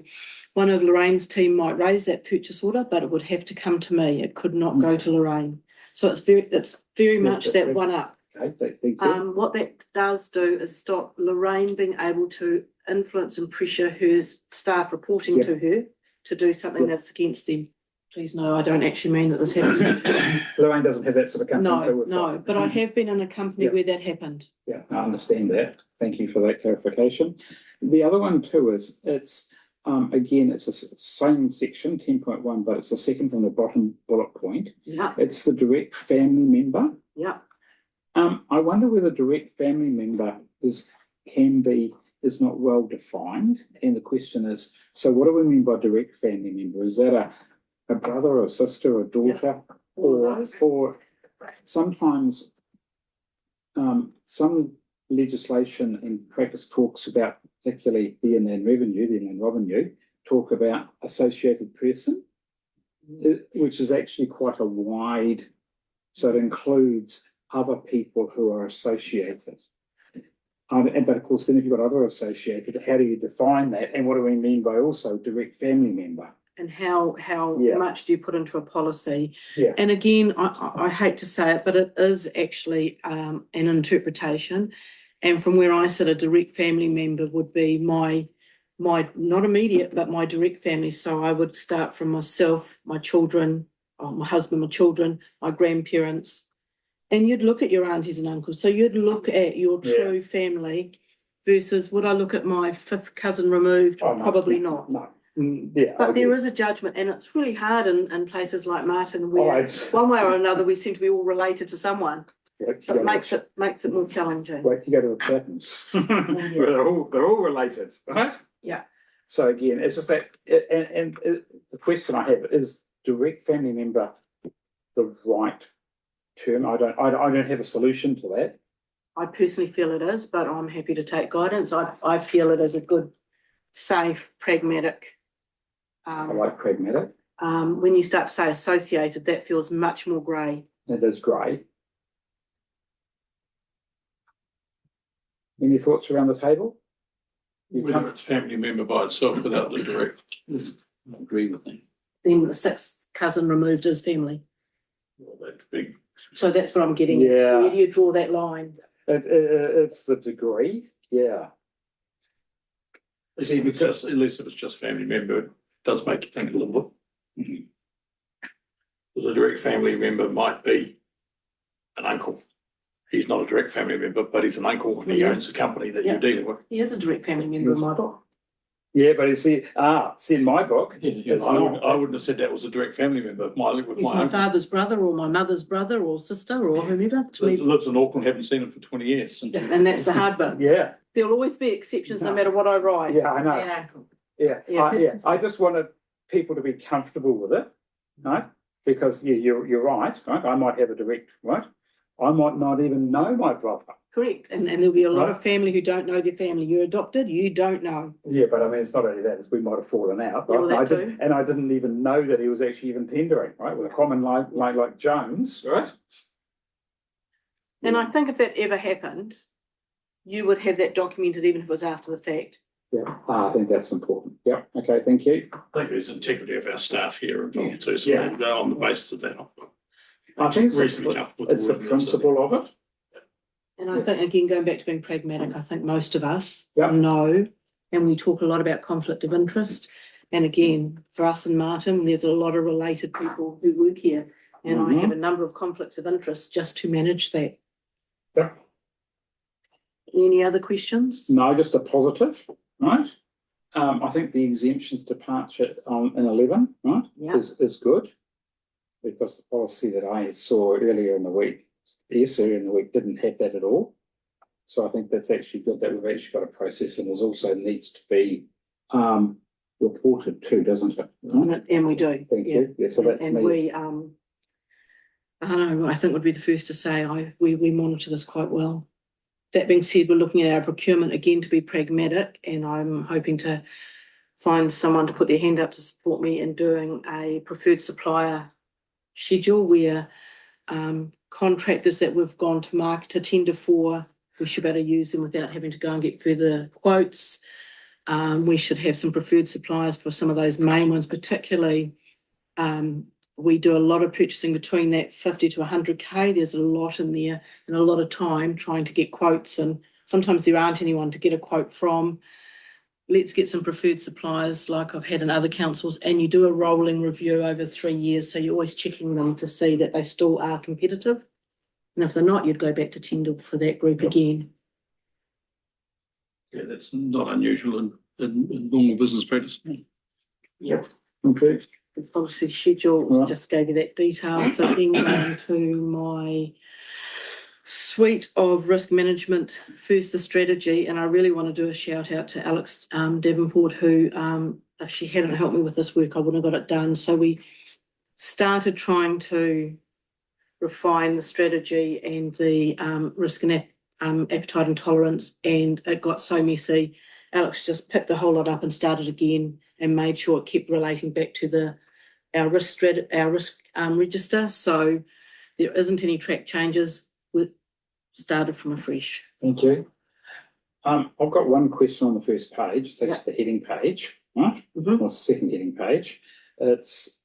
S3: one of Lorraine's team might raise that purchase order, but it would have to come to me. It could not go to Lorraine. So it's very much that one up.
S1: Okay, thank you.
S3: What that does do is stop Lorraine being able to influence and pressure her staff reporting to her to do something that's against them. Please no, I don't actually mean that this happens.
S1: Lorraine doesn't have that sort of company.
S3: No, but I have been in a company where that happened.
S1: Yeah, I understand that. Thank you for that clarification. The other one too is again, it's the same section, 10.1, but it's the second from the bottom bullet point.
S3: Yeah,
S1: It's the direct family member.
S3: yeah.
S1: I wonder whether direct family member is not well defined. And the question is, so what do we mean by direct family member? Is that a brother or sister or daughter?
S3: All of those.
S1: Or sometimes some legislation and practice talks about, particularly the inland revenue, talk about associated person, which is actually quite a wide, so it includes other people who are associated. But of course, then if you've got other associated, how do you define that? And what do we mean by also direct family member?
S3: And how
S1: Yeah.
S3: much do you put into a policy?
S1: Yeah.
S3: And again, I hate to say it, but it is actually an interpretation. And from where I sit, a direct family member would be my not immediate, but my direct family. So I would start from myself, my children, my husband, my children, my grandparents. And you'd look at your aunties and uncles. So you'd look at your true family versus would I look at my fifth cousin removed?
S1: Oh, no,
S3: Probably
S1: no,
S3: not.
S1: No. Yeah.
S3: But there is a judgment, and it's really hard in places like Martin, where
S1: it's-
S3: one way or another we seem to be all related to someone. So it makes it more challenging.
S1: Wait, you go to the Chathams. They're all related, right?
S3: Yeah.
S1: So again, it's just that, and the question I have is direct family member the right term? I don't have a solution to that.
S3: I personally feel it is, but I'm happy to take guidance. I feel it is a good, safe, pragmatic.
S1: I like pragmatic.
S3: When you start to say associated, that feels much more grey.
S1: It is grey. Any thoughts around the table?
S7: Whether it's family member by itself without the direct.
S2: I agree with them.
S3: Then the sixth cousin removed is family.
S7: Well, that'd be
S3: So that's what I'm getting at.
S1: Yeah.
S3: Where do you draw that line?
S1: It's the degree, yeah.
S7: See, because unless it was just family member, it does make you think a little bit. Because a direct family member might be an uncle. He's not a direct family member, but he's an uncle and he owns the company that
S3: Yeah.
S7: you're dealing with.
S3: He is a direct family member in my book.
S1: Yeah, but it's in my book. It's
S7: I
S1: not.
S7: wouldn't have said that was a direct family member. With
S3: He's
S7: my
S3: my
S7: uncle
S3: father's brother or my mother's brother or sister or whomever. To me,
S7: lives in Auckland, haven't seen him for 20 years.
S3: and that's the hard bit.
S1: Yeah,
S3: There'll always be exceptions no
S1: No.
S3: matter what I write.
S1: yeah, I know.
S3: Yeah.
S1: Yeah. I just wanted people to be comfortable with it, right? Because you're right, right? I might have a direct, right? I might not even know my brother.
S3: Correct. And there'll be a lot
S1: Right.
S3: of family who don't know their family. You're adopted, you don't know.
S1: Yeah, but I mean, it's not only that; it's we might have fallen out.
S3: Yeah,
S1: Right?
S3: well, that
S1: I didn't even know that he was actually even tendering, right? With a common like Jones, right?
S3: And I think if that ever happened, you would have that documented even if it was after the fact.
S1: Yeah, I think that's important. Yeah. Okay. Thank you.
S7: I think there's integrity of our staff here involved too. So
S1: Yeah.
S7: on the basis of that,
S1: I think it's
S7: reasonably comfortable with
S1: It's the
S7: wording.
S1: principle of it.
S3: And I think, again, going back to being pragmatic, I think most of us
S1: Yeah.
S3: know, and we talk a lot about conflict of interest. And again, for us in Martin, there's a lot of related people who work here. And I have a number of conflicts of interest just to manage that.
S1: Yeah.
S3: Any other questions?
S1: No, just a positive, right? I think the exemptions departure in 11, right,
S3: Yeah.
S1: is good. Because the policy that I saw earlier in the week didn't have that at all. So I think that's actually good that we've actually got a process, and there's also needs to be reported too, doesn't it?
S3: And we do.
S1: Thank
S3: yeah.
S1: you. Yeah, so that
S3: And
S1: needs-
S3: we, I don't know, I think would be the first to say we monitor this quite well. That being said, we're looking at our procurement again to be pragmatic, and I'm hoping to find someone to put their hand up to support me in doing a preferred supplier schedule where contractors that we've gone to market to tender for, we should be able to use them without having to go and get further quotes. We should have some preferred suppliers for some of those main ones, particularly. We do a lot of purchasing between that 50 to 100K. There's a lot in there and a lot of time trying to get quotes, and sometimes there aren't anyone to get a quote from. Let's get some preferred suppliers like I've had in other councils, and you do a rolling review over 3 years, so you're always checking them to see that they still are competitive. And if they're not, you'd go back to tender for that group again.
S7: Yeah, that's not unusual in in normal business practice.
S1: Yep. Okay.
S3: The policy schedule,
S1: Right.
S3: just gave you that detail. So then going to my suite of risk management, first the strategy, and I really want to do a shout out to Alex Davenport, who if she hadn't helped me with this work, I wouldn't have got it done. So we started trying to refine the strategy and the risk and appetite and tolerance, and it got so messy. Alex just picked the whole lot up and started again and made sure it kept relating back to our risk register. So there isn't any track changes. We started from afresh.
S1: Thank you. I've got one question on the first page. It's actually
S3: Yeah.
S1: the heading page, right?
S3: Mhm.
S1: Or the second heading page. It's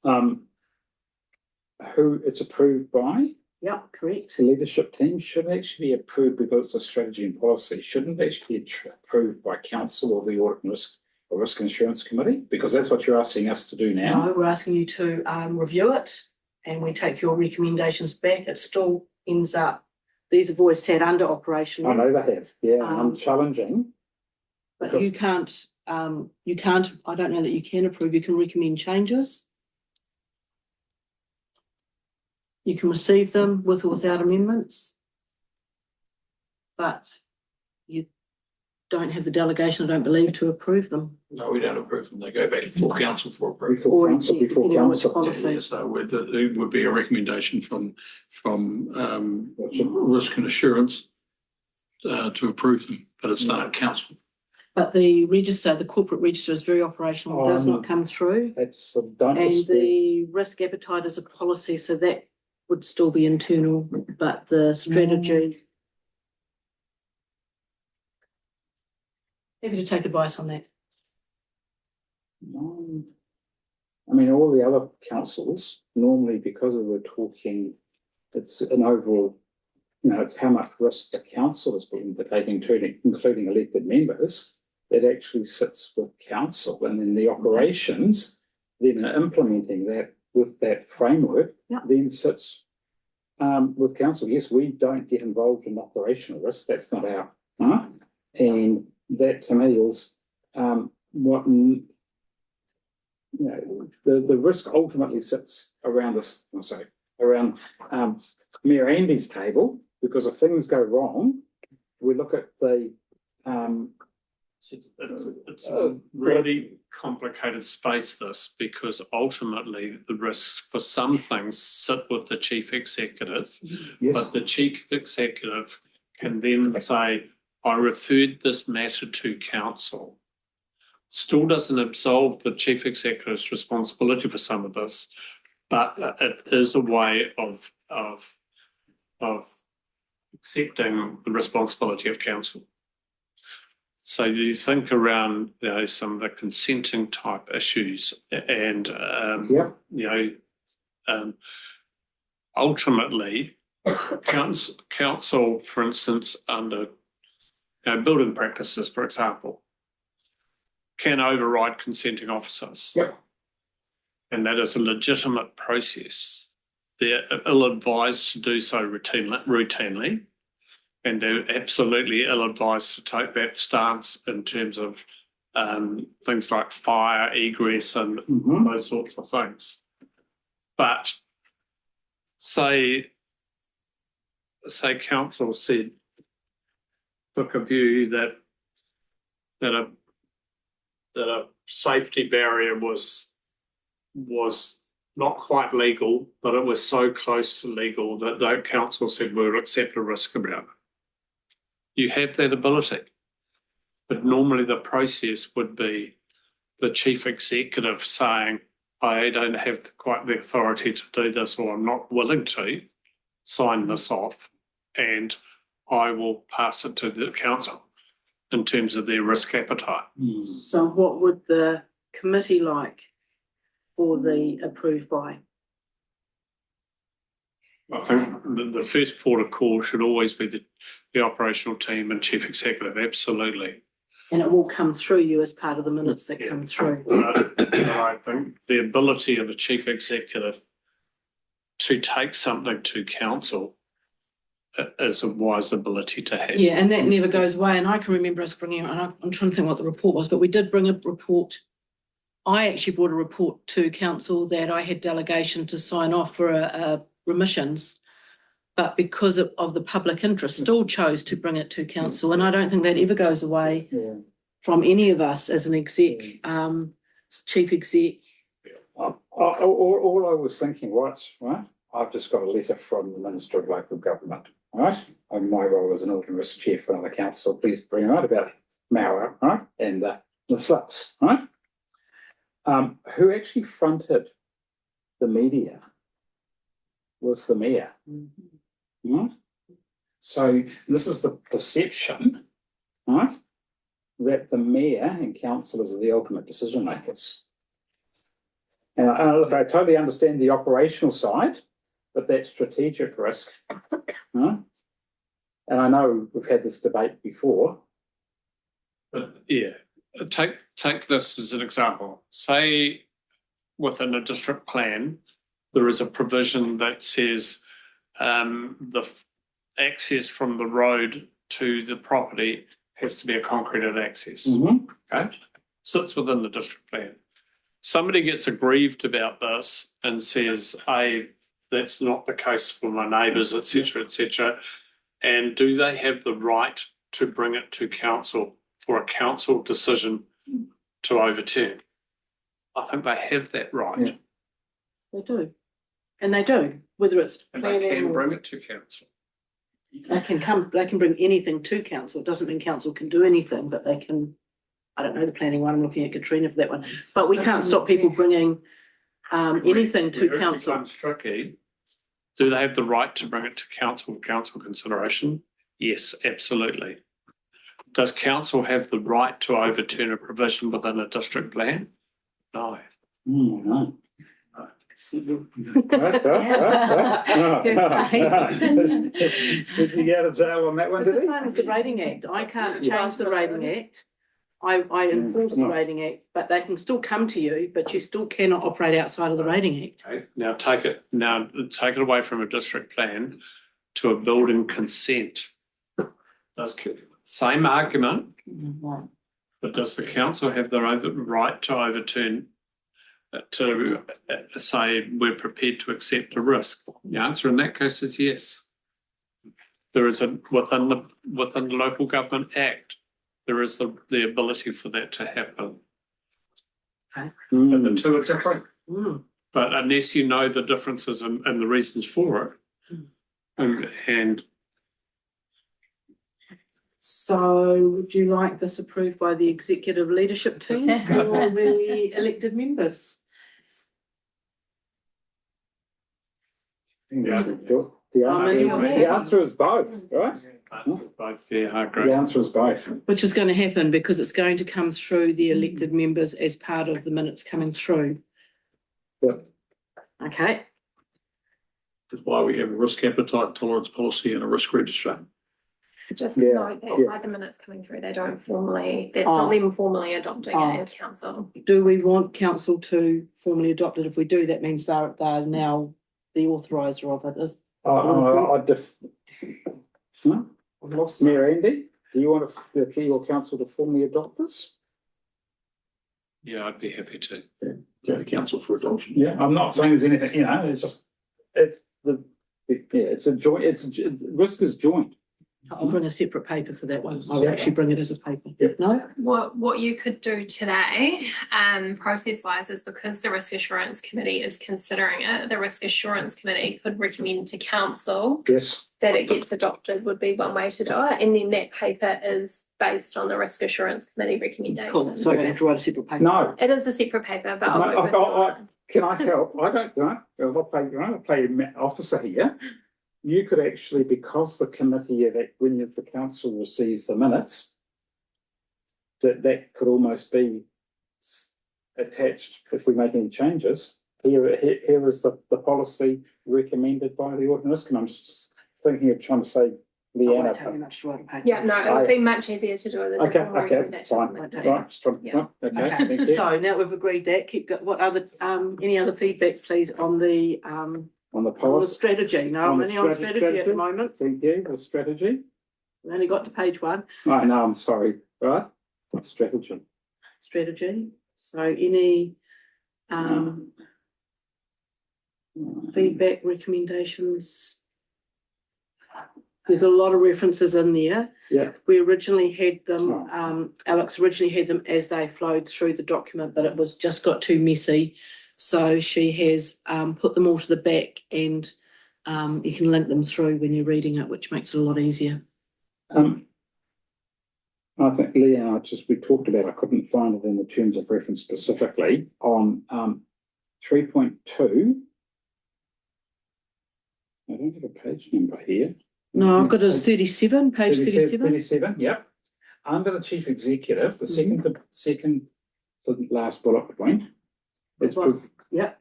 S1: who it's approved by.
S3: Yeah, correct.
S1: The leadership team shouldn't actually be approved because it's a strategy and policy. Shouldn't actually be approved by council or the audit and risk and assurance committee, because that's what you're asking us to do now.
S3: No, we're asking you to review it, and we take your recommendations back. It still ends up, these have always sat under
S1: I
S3: operational,
S1: know they have. Yeah, I'm
S3: Um,
S1: challenging.
S3: but you can't, I don't know that you can approve. You can recommend changes. You can receive them with or without amendments. But you don't have the delegation, I don't believe, to approve them.
S7: No, we don't approve them. They go back to full council for approval.
S1: Before
S3: Or
S1: council, before
S3: depending on which
S1: council.
S3: policy.
S7: Yeah, so it would be a recommendation from risk and assurance to approve them, but it's done at council.
S3: But the register, the corporate register is very operational, does not come through.
S1: That's don't
S3: And
S1: dispute.
S3: the risk appetite is a policy, so that would still be internal, but the strategy. Happy to take advice on that.
S1: No. I mean, all the other councils, normally because we're talking, it's an overall, it's how much risk the council is willing to take, including elected members. It actually sits with council, and then the operations, then implementing that with that framework,
S3: Yeah.
S1: then sits with council. Yes, we don't get involved in operational risk. That's not our, and that to me is what the risk ultimately sits around this. Around Mayor Andy's table, because if things go wrong, we look at the
S2: It's a really complicated space, this, because ultimately the risks for some things sit with the chief executive,
S1: yes,
S2: but the chief executive can then say, I referred this matter to council. Still doesn't absolve the chief executive's responsibility for some of this, but it is a way of accepting the responsibility of council. So you think around some of the consenting type issues, and ultimately council, for instance, under building practices, for example, can override consenting officers.
S1: Yep.
S2: And that is a legitimate process. They're ill-advised to do so routinely, and they're absolutely ill-advised to take that stance in terms of things like fire, egress, and those sorts of things. But say council took a view that a safety barrier was not quite legal, but it was so close to legal that the council said we'll accept a risk around it. You have that ability, but normally the process would be the chief executive saying, I don't have quite the authority to do this, or I'm not willing to sign this off, and I will pass it to the council in terms of their risk appetite.
S3: So what would the committee like for the approved by?
S2: I think the first port of call should always be the operational team and chief executive, absolutely.
S3: And it will come through you as part of the minutes that come through.
S2: I think the ability of a chief executive to take something to council is a wise ability to have.
S3: Yeah, and that never goes away. And I can remember us bringing, and I'm trying to think what the report was, but we did bring a report. I actually brought a report to council that I had delegation to sign off for a remissions, but because of the public interest, still chose to bring it to council. And I don't think that ever goes away
S1: Yeah.
S3: from any of us as an exec, chief exec.
S1: All I was thinking was, right, I've just got a letter from the Minister of Local Government, right? And my role as an alternate risk chair for another council, please bring right about Mauer, right? And the sluts, right? Who actually fronted the media was the mayor. Right? So this is the perception, right? That the mayor and councillors are the ultimate decision makers. And look, I totally understand the operational side, but that strategic risk, right? And I know we've had this debate before.
S2: But yeah, take this as an example. Say within a district plan, there is a provision that says the access from the road to the property has to be a concreted access. Okay, sits within the district plan. Somebody gets aggrieved about this and says, "Hey, that's not the case for my neighbours, etc., etc." And do they have the right to bring it to council for a council decision to overturn? I think they have that right.
S1: Yeah.
S3: They do. And they do, whether it's
S2: And they
S3: planning
S2: can
S3: or-
S2: bring it to council.
S3: They can bring anything to council. It doesn't mean council can do anything, but they can, I don't know the planning one, I'm looking at Katrina for that one. But we can't stop people bringing anything to
S2: Where it
S3: council.
S2: becomes tricky, do they have the right to bring it to council for council consideration? Yes, absolutely. Does council have the right to overturn a provision within a district plan? No.
S1: No. Did you get a jail on that one,
S3: It's
S1: did
S3: the
S1: he?
S3: same as the rating act. I can't change the rating act. I enforce the rating act, but they can still come to you, but you still cannot operate outside of the rating act.
S2: Okay, now take it away from a district plan to a building consent. Same argument, but does the council have the right to overturn, to say we're prepared to accept a risk? The answer in that case is yes. There is within the Local Government Act, there is the ability for that to happen. But the two are different. But unless you know the differences and the reasons for it, and
S3: So would you like this approved by the executive leadership team or the elected members?
S1: The answer is both, right?
S2: both, yeah, I
S1: The
S2: agree.
S1: answer is both.
S3: Which is going to happen because it's going to come through the elected members as part of the minutes coming through.
S1: Yep.
S3: Okay,
S7: That's why we have a risk appetite tolerance policy and a risk register.
S4: Just
S1: Yeah,
S4: note that
S1: yeah.
S4: by the minutes coming through, they don't formally, that's
S3: Oh.
S4: not them formally adopting
S3: Oh.
S4: it as council.
S3: do we want council to formally adopt it? If we do, that means they're now the authoriser of it. I've lost
S1: Mayor Andy, do you want the Keyal Council to formally adopt this?
S2: Yeah, I'd be happy to.
S7: Go to council for adoption.
S1: Yeah, I'm not saying there's anything, it's just, it's a joint, risk is joint.
S3: I'll bring a separate paper for that one. I'll actually bring it as a paper.
S1: Yep.
S3: No?
S4: What you could do today, process wise, is because the Risk Assurance Committee is considering it, the Risk Assurance Committee could recommend to council
S1: Yes.
S4: that it gets adopted would be one way to do it. And then that paper is based on the Risk Assurance Committee recommendation.
S3: Cool. So I don't have to write a separate paper.
S1: No,
S4: It is a separate paper, but
S1: No,
S4: I'll work with you on it.
S1: can I help? I don't know. I'll play officer here. You could actually, because the committee, when the council receives the minutes, that could almost be attached if we make any changes. Here is the policy recommended by the Ordinance, and I'm just thinking of trying to save
S3: I won't
S1: Leanna.
S3: take you much to write a paper.
S4: Yeah, no, it would be much easier to do it as a
S1: Okay,
S4: formal
S1: okay,
S4: recommendation.
S1: fine. Right, just trying-
S4: Yeah.
S1: okay, thank you.
S3: So now we've agreed that, what other, any other feedback, please, on the
S1: On the
S3: On the
S1: policy,
S3: strategy, no, I'm
S1: On the
S3: only on strategy at the
S1: strategy?
S3: moment.
S1: thank you, the strategy.
S3: We only got to page 1,
S1: I know, I'm sorry, right? Strategy.
S3: strategy. So any feedback, recommendations? There's a lot of references in there.
S1: Yeah.
S3: We originally had them, Alex originally had them as they flowed through the document, but it was just got too messy. So she has put them all to the back, and you can link them through when you're reading it, which makes it a lot easier.
S1: I think Leanne, we talked about, I couldn't find it in the terms of reference specifically on 3.2. I don't have a page number here.
S3: No, I've got it as 37, page 37.
S1: 37, yep. Under the chief executive, the second to last bullet point, it's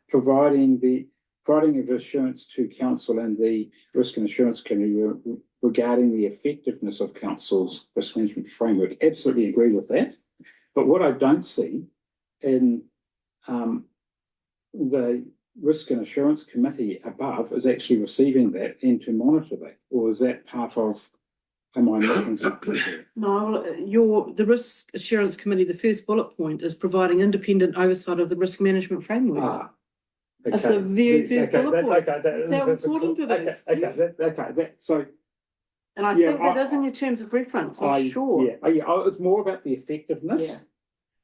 S1: providing of assurance to council and the risk and assurance committee regarding the effectiveness of council's risk management framework. Absolutely agree with that. But what I don't see in the risk and assurance committee above is actually receiving that and to monitor that, or is that part of? Am I missing something here?
S3: No, the risk assurance committee, the first bullet point is providing independent oversight of the risk management framework. That's the very first bullet point. That's how important it is.
S1: So.
S3: And I think that is in your terms of reference, I'm sure.
S1: It's more about the effectiveness.
S3: Yeah.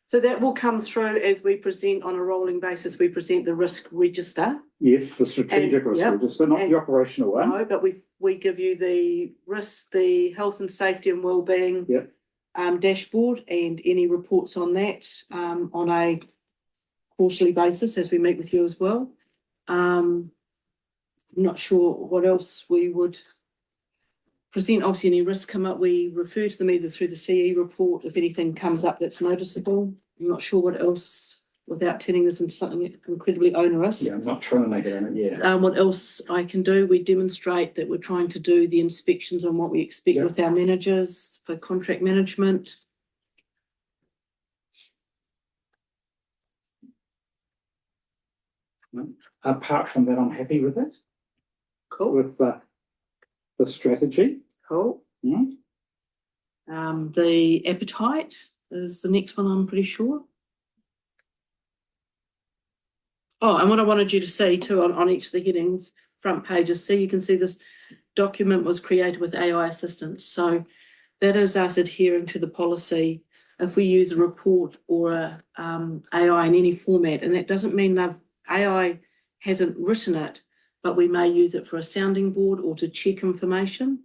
S3: So that will come through as we present on a rolling basis. We present the risk register.
S1: Yes, the strategic risk register, not the operational one.
S3: No, but we give you the risk, the health and safety and wellbeing dashboard, and any reports on that on a quarterly basis as we meet with you as well. I'm not sure what else we would present. Obviously, any risks come up, we refer to them either through the CE report if anything comes up that's noticeable. I'm not sure what else, without turning this into something incredibly onerous.
S1: Yeah, I'm not trying to make it on it,
S3: what else I can do? We demonstrate that we're trying to do the inspections on what we expect with our managers for contract management.
S1: Apart from that, I'm happy with it.
S3: Cool.
S1: With the strategy.
S3: Cool.
S1: Yeah.
S3: The appetite is the next one, I'm pretty sure. Oh, and what I wanted you to see too on each of the headings, front pages, you can see this document was created with AI assistance. So that is us adhering to the policy. If we use a report or a AI in any format, and that doesn't mean AI hasn't written it, but we may use it for a sounding board or to check information.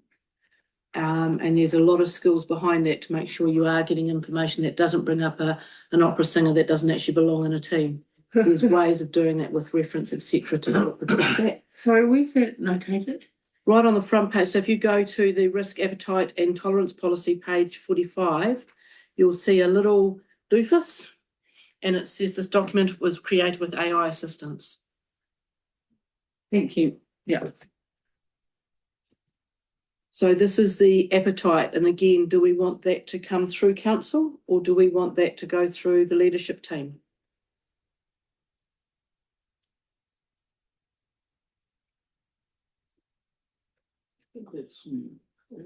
S3: And there's a lot of skills behind that to make sure you are getting information that doesn't bring up an opera singer that doesn't actually belong in a team. There's ways of doing that with reference, etc. to help protect that.
S5: Sorry, we've notated.
S3: Right on the front page. So if you go to the risk, appetite and tolerance policy, page 45, you'll see a little doofus, and it says this document was created with AI assistance.
S5: Thank you.
S3: Yeah. So this is the appetite. And again, do we want that to come through council, or do we want that to go through the leadership team?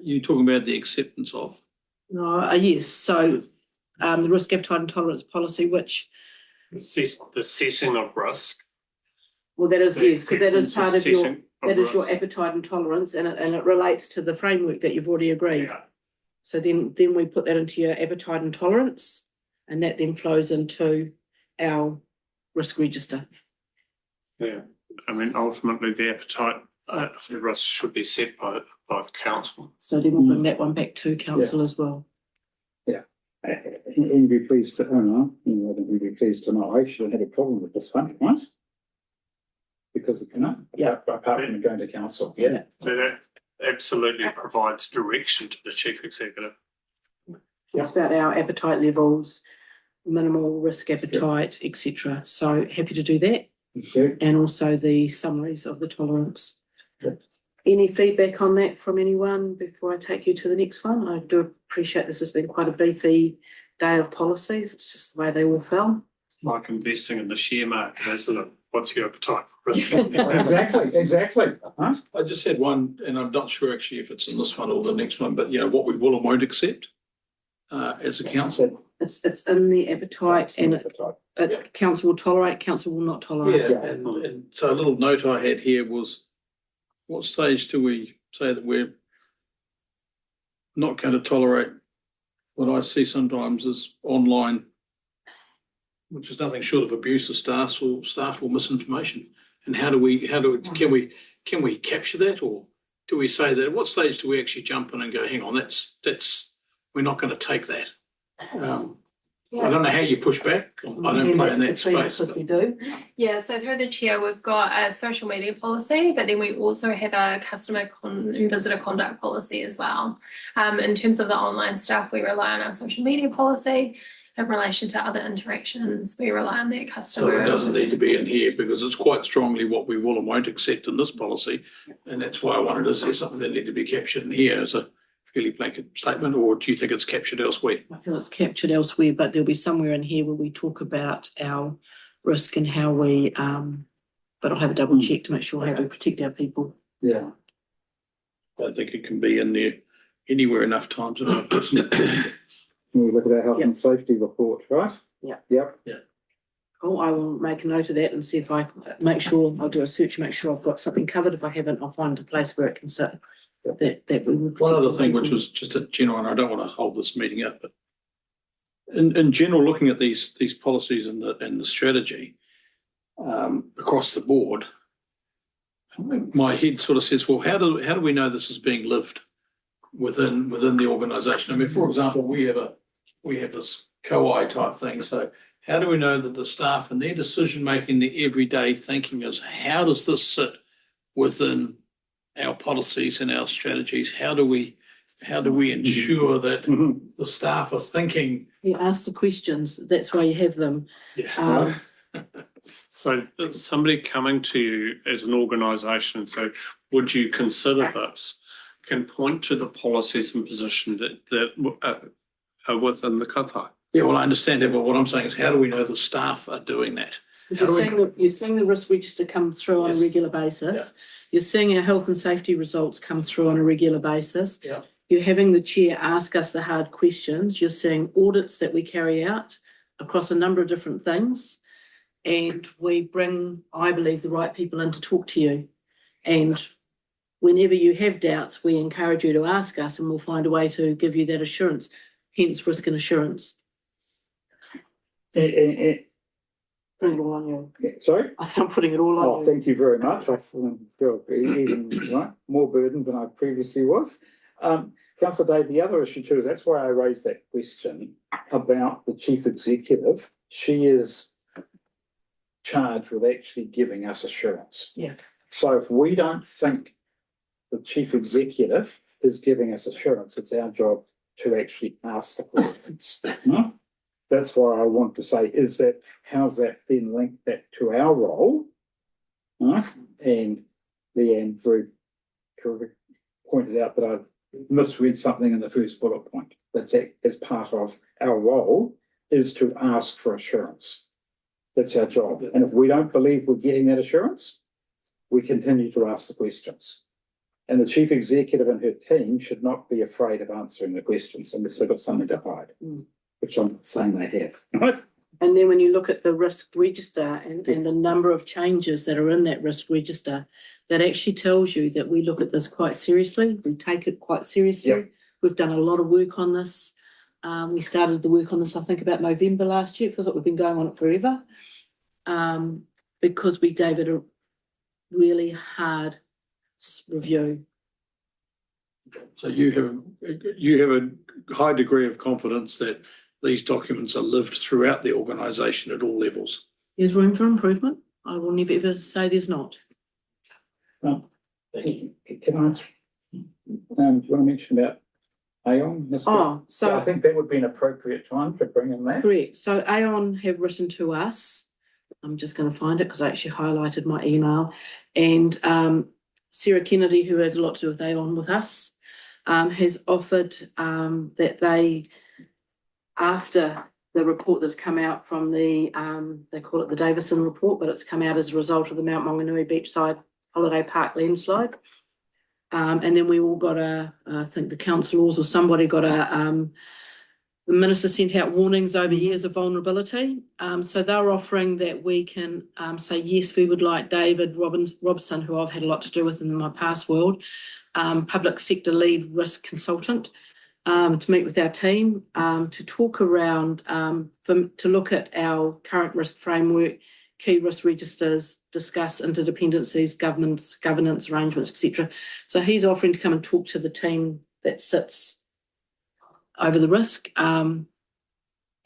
S7: You're talking about the acceptance of?
S3: No, yes. So the risk, appetite and tolerance policy, which...
S2: The setting of risk.
S3: Well, that is, yes, because that is part of your...
S2: Setting
S3: That is your appetite and tolerance, and it relates to the framework that you've already agreed.
S2: Yeah.
S3: So then we put that into your appetite and tolerance, and that then flows into our risk register.
S2: Yeah, I mean, ultimately, the appetite for risk should be set by the council.
S3: So then we'll bring that one back to council as well.
S1: And be pleased to be pleased to know I should have had a problem with this one, right? Because apart from going to council,
S2: That absolutely provides direction to the chief executive.
S3: It's about our appetite levels, minimal risk appetite, etc. So happy to do that. And also the summaries of the tolerance. Any feedback on that from anyone before I take you to the next one? I do appreciate this has been quite a beefy day of policies. It's just the way they all fell.
S2: Like investing in the share market, isn't it? what's your appetite for risk?
S1: Exactly, huh?
S7: I just had one, and I'm not sure actually if it's in this one or the next one, but what we will and won't accept as a council.
S3: It's in the appetite and council will tolerate, council will not tolerate.
S7: Yeah, and so a little note I had here was, what stage do we say that we're not going to tolerate what I see sometimes as online, which is nothing short of abuse of staff or misinformation? And can we capture that, or do we say that at what stage do we actually jump in and go, hang on, that's we're not going to take that? I don't know how you push back. I don't play in that space.
S3: Because we do.
S4: Yeah, so through the chair, we've got a social media policy, but then we also have a customer and visitor conduct policy as well. In terms of the online stuff, we rely on our social media policy. In relation to other interactions, we rely on that customer.
S7: So it doesn't need to be in here because it's quite strongly what we will and won't accept in this policy. And that's why I wanted to say something that need to be captured in here as a fairly blanket statement, or do you think it's captured elsewhere?
S3: I feel it's captured elsewhere, but there'll be somewhere in here where we talk about our risk and how we, but I'll have a double check to make sure how we protect our people.
S1: Yeah.
S7: I don't think it can be in there anywhere enough times.
S1: We look at our health and safety report, right?
S3: Yeah.
S1: Yep.
S3: Cool, I will make a note of that and see if I make sure, I'll do a search, make sure I've got something covered. If I haven't, I'll find a place where it can sit. That we would.
S7: One other thing, which was just a general, and I don't want to hold this meeting up, but in general, looking at these policies and the strategy across the board, my head sort of says, well, how do we know this is being lived within the organisation? I mean, for example, we have this COI type thing. So how do we know that the staff and their decision making, their everyday thinking is, how does this sit within our policies and our strategies? How do we ensure that the staff are thinking?
S3: You ask the questions, that's why you have them.
S2: So somebody coming to you as an organisation and say, would you consider this, can point to the policies and positions that are within the kata.
S7: Yeah, well, I understand that, but what I'm saying is, how do we know the staff are doing that?
S3: You're seeing the risk register come through on a regular basis.
S7: Yeah.
S3: You're seeing our health and safety results come through on a regular basis.
S7: Yeah.
S3: You're having the chair ask us the hard questions. You're seeing audits that we carry out across a number of different things. And we bring, I believe, the right people in to talk to you. And whenever you have doubts, we encourage you to ask us and we'll find a way to give you that assurance, hence risk and assurance. Putting it all on you.
S1: Sorry?
S3: I'm putting it all on you.
S1: Thank you very much. I feel even more burdened than I previously was. Councillor Dave, the other issue too is that's why I raised that question about the chief executive. She is charged with actually giving us assurance.
S3: Yeah.
S1: So if we don't think the chief executive is giving us assurance, it's our job to actually ask the questions. No? That's why I want to say, how's that been linked back to our role? Right? And Leanne very correctly pointed out that I've misread something in the first bullet point. That's as part of our role is to ask for assurance. That's our job. And if we don't believe we're getting that assurance, we continue to ask the questions. And the chief executive and her team should not be afraid of answering the questions unless they've got something to hide, which I'm not saying they have. Right?
S3: And then when you look at the risk register and the number of changes that are in that risk register, that actually tells you that we look at this quite seriously. We take it quite seriously.
S1: Yep.
S3: We've done a lot of work on this. We started the work on this, I think, about November last year. It feels like we've been going on it forever because we gave it a really hard review.
S7: So you have a high degree of confidence that these documents are lived throughout the organisation at all levels.
S3: There's room for improvement. I will never ever say there's not.
S1: Can I ask, do you want to mention about Aon?
S3: So
S1: I think that would be an appropriate time to bring in that.
S3: correct. So Aon have written to us. I'm just going to find it because I actually highlighted my email. And Sarah Kennedy, who has a lot to do with Aon with us, has offered that they, after the report that's come out from the, they call it the Davison report, but it's come out as a result of the Mount Maunganui Beachside Holiday Park landslide. And then we all got I think the councillors or somebody got the minister sent out warnings over years of vulnerability. So they're offering that we can say, yes, we would like David Robson, who I've had a lot to do with in my past world, public sector lead risk consultant, to meet with our team, to talk around, to look at our current risk framework, key risk registers, discuss interdependencies, governance arrangements, etc. So he's offering to come and talk to the team that sits over the risk. And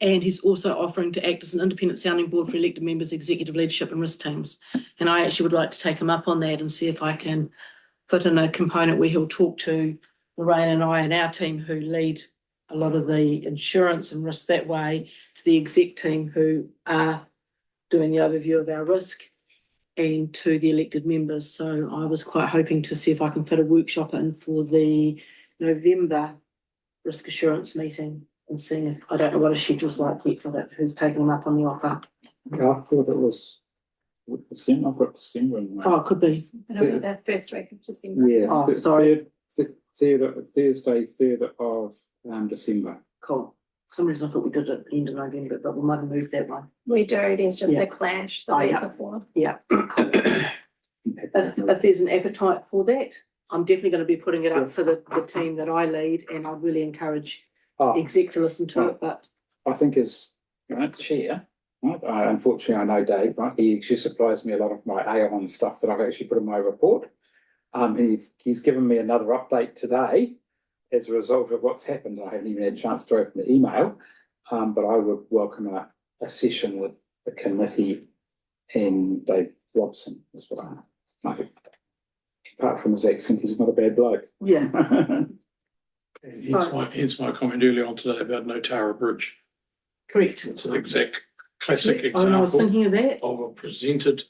S3: he's also offering to act as an independent sounding board for elected members, executive leadership and risk teams. And I actually would like to take him up on that and see if I can put in a component where he'll talk to Lorraine and I and our team who lead a lot of the insurance and risk that way, to the exec team who are doing the overview of our risk, and to the elected members. So I was quite hoping to see if I can fit a workshop in for the November risk assurance meeting and seeing if, I don't know what a schedule's like yet for that, who's taking them up on the offer.
S1: Yeah, I thought it was December. I've got December in mind.
S3: Oh, it could be.
S4: It'll be the first week of December.
S1: Yeah.
S3: Oh, sorry.
S1: Thursday, 3rd of December.
S3: Cool. For some reason I thought we did it at the end of November, but we might have moved that one.
S4: We do, there's just
S3: Yeah.
S4: a clash the
S3: Oh,
S4: week
S3: yeah.
S4: before.
S3: Yeah. Cool. If there's an appetite for that, I'm definitely going to be putting it up for the team that I lead, and I'd really encourage
S1: Oh,
S3: exec to listen to it. But
S1: I think as chair, right, unfortunately I know Dave, right, he actually supplies me a lot of my Aon stuff that I've actually put in my report. He's given me another update today as a result of what's happened. I haven't even had a chance to open the email, but I would welcome a session with the committee and Dave Robson as well. Like, apart from his accent, he's not a bad bloke.
S3: yeah,
S7: Hence my comment earlier on today about Notara Bridge.
S3: correct.
S7: It's an exact classic
S3: Oh, and I was
S7: example
S3: thinking of that.
S7: of a presented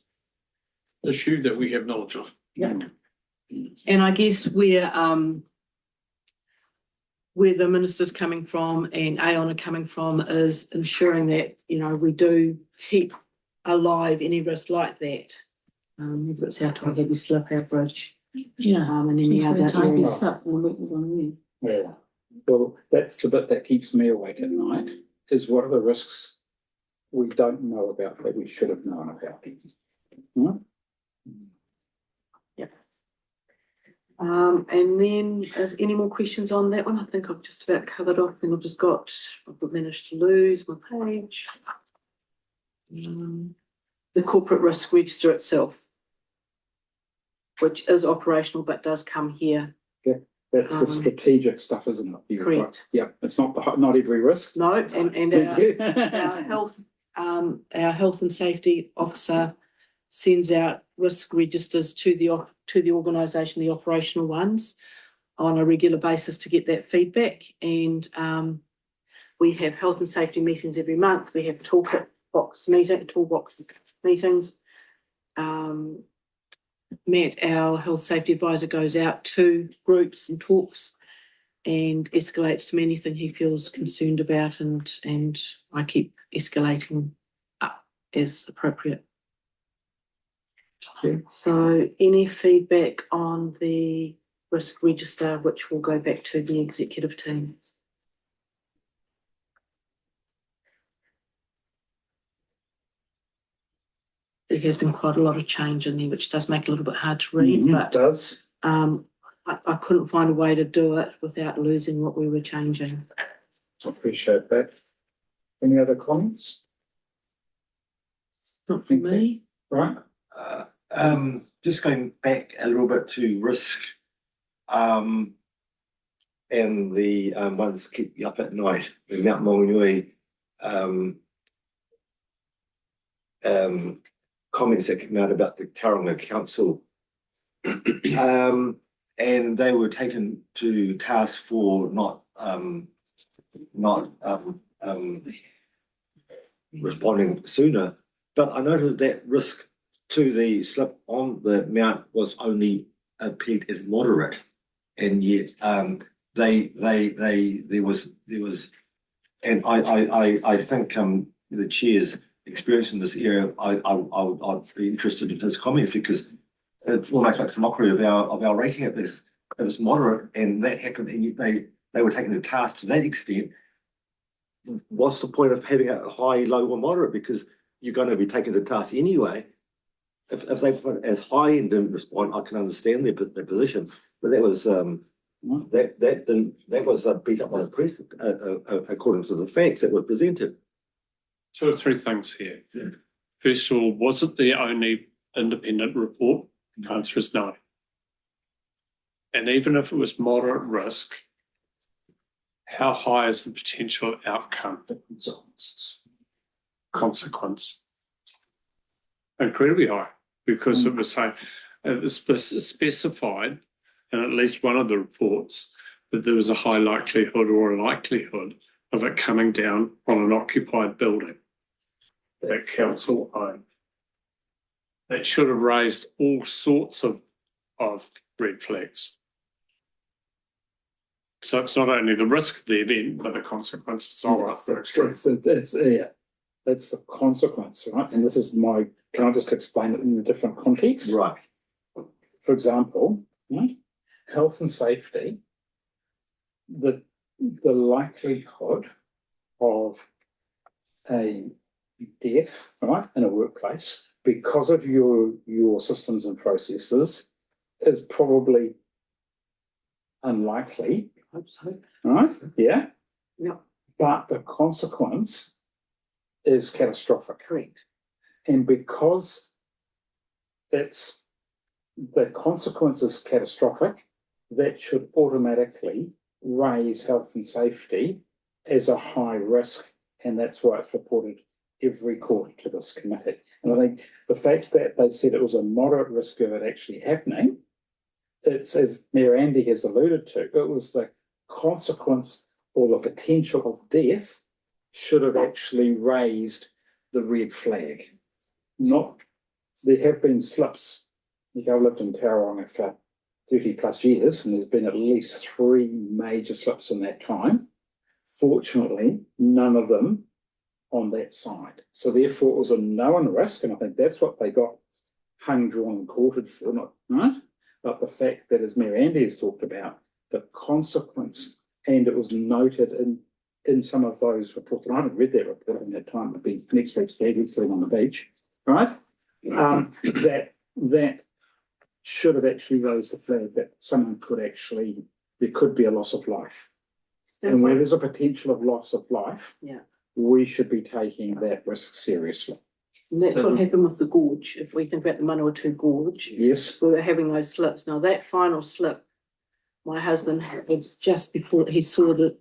S7: issue that we have knowledge of.
S3: Yeah. And I guess where the minister's coming from and Aon are coming from is ensuring that, we do keep alive any risk like that. Whether it's our Taihebi slip, our bridge,
S5: Yeah.
S3: and any other areas.
S1: Yeah. Well, that's the bit that keeps me awake at night, is what are the risks we don't know about that we should have known about? Hmm?
S3: And then, is any more questions on that one? I think I've just about covered off, and I've managed to lose my page. The corporate risk register itself, which is operational but does come here.
S1: That's the strategic stuff, isn't it? You're
S3: Correct.
S1: right. Yeah, it's not every risk.
S3: No, and our health and safety officer sends out risk registers to the organisation, the operational ones, on a regular basis to get that feedback. And we have health and safety meetings every month. We have toolbox meetings. Matt, our health safety advisor, goes out to groups and talks and escalates to me anything he feels concerned about, and I keep escalating up as appropriate.
S1: Okay.
S3: So any feedback on the risk register, which will go back to the executive team? There has been quite a lot of change in there, which does make it a little bit hard to read,
S1: It
S3: but
S1: does.
S3: I couldn't find a way to do it without losing what we were changing.
S1: I appreciate that. Any other comments?
S3: Not for me.
S1: Right.
S6: Just going back a little bit to risk, and the ones that keep you up at night, the Mount Maunganui comments that came out about the Tauranga Council, and they were taken to task for not responding sooner. But I noted that risk to the slip on the mount was only pegged as moderate, and yet there was And I think the chair's experience in this area, I'd be interested in his comments because it almost makes a mockery of our rating at this. It was moderate, and that happened, and they were taking the task to that extent. What's the point of having a high, low, or moderate? Because you're going to be taken to task anyway. If they put it as high and didn't respond, I can understand their position. But that was that was beat up by the press according to the facts that were presented.
S2: Two or three things here. First of all, was it the only independent report? The answer is no. And even if it was moderate risk, how high is the potential outcome? Consequence. Incredibly high, because it was specified in at least one of the reports that there was a high likelihood or a likelihood of it coming down on an occupied building that council owned. That should have raised all sorts of red flags. So it's not only the risk of the event, but the consequences of it.
S1: That's the consequence, right? And this is can I just explain it in a different context?
S6: Right.
S1: For example, right? Health and safety, the likelihood of a death, right, in a workplace because of your systems and processes is probably unlikely.
S3: I hope so.
S1: Right? Yeah.
S3: Yeah.
S1: But the consequence is catastrophic.
S3: Correct.
S1: And because the consequence is catastrophic, that should automatically raise health and safety as a high risk. And that's why it's reported every quarter to this committee. And I think the fact that they said it was a moderate risk of it actually happening, it's, as Mayor Andy has alluded to, it was the consequence or the potential of death should have actually raised the red flag. There have been slips. I've lived in Tauranga for 30 plus years, and there's been at least 3 major slips in that time. Fortunately, none of them on that side. So therefore it was a known risk, and I think that's what they got hung, drawn, and quartered for, not right? But the fact that, as Mayor Andy has talked about, the consequence, and it was noted in some of those reports, and I haven't read that report in that time, it'd be next week's Stag sitting on the beach, right? That should have actually raised the flag that someone could actually, there could be a loss of life. And where there's a potential of loss of life,
S3: Yeah.
S1: we should be taking that risk seriously.
S3: And that's what happened with the gorge. If we think about the Manawatu Gorge,
S1: Yes.
S3: we were having those slips. Now that final slip, my husband had just before he saw the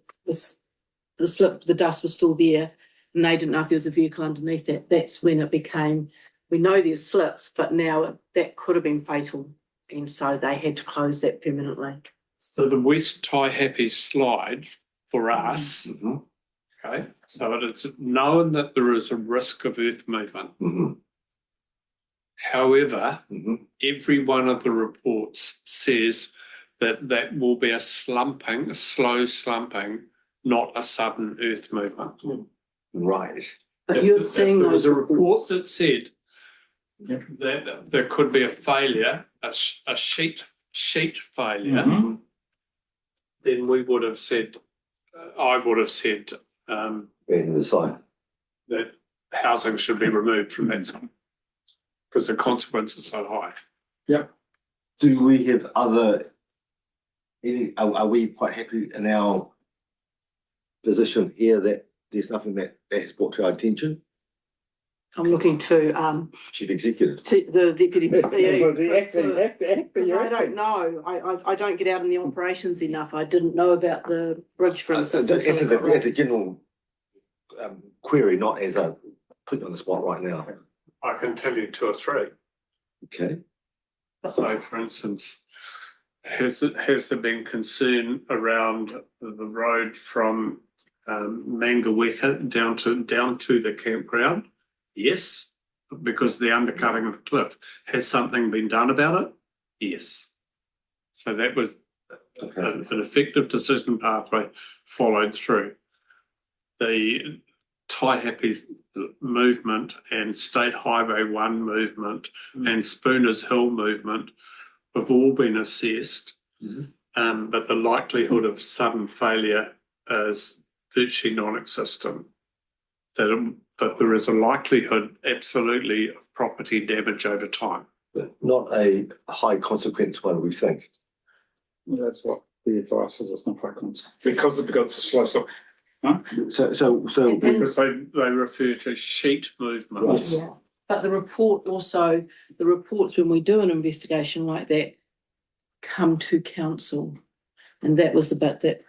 S3: slip, the dust was still there, and they didn't know if there was a vehicle underneath that. That's when it became, we know there's slips, but now that could have been fatal. And so they had to close that permanently.
S2: So the West Taihape slide for us,
S6: Mm-hmm.
S2: okay, so it is known that there is a risk of earth movement.
S6: Mm-hmm.
S2: However,
S6: Mm-hmm.
S2: every one of the reports says that will be a slow slumping, not a sudden earth movement.
S6: Right.
S3: But
S2: If
S3: you're
S2: if
S3: seeing
S2: there was
S3: those
S2: a report
S3: reports.
S2: that said that there could be a failure, a sheet failure,
S1: Mm-hmm.
S2: then we would have said, I would have said
S6: Being the site.
S2: that housing should be removed from that site because the consequence is so high.
S6: Do we have are we quite happy in our position here that there's nothing that has brought to our attention?
S3: I'm looking to
S6: Chief Executive.
S3: the deputy
S1: CEO.
S3: I don't know. I don't get out in the operations enough. I didn't know about the bridge, for instance.
S6: As a general query, not as a put you on the spot right now.
S2: I can tell you 2 or 3.
S6: Okay.
S2: So, for instance, has there been concern around the road from Mangaweka down to the campground? Yes, because of the undercutting of the cliff. Has something been done about it? Yes. So that was
S6: Okay.
S2: an effective decision pathway followed through. the Taihape movement and State Highway 1 movement and Spooners Hill movement have all been assessed. But the likelihood of sudden failure is virtually non-existent. But there is a likelihood, absolutely, of property damage over time.
S6: But not a high consequence one, we think.
S1: That's what the advice is, it's not high consequence, because it's a slow slope.
S6: So
S2: Because they refer to sheet movement.
S1: Yes.
S3: Yeah. But the report also, the reports when we do an investigation like that come to council. And that was the bit that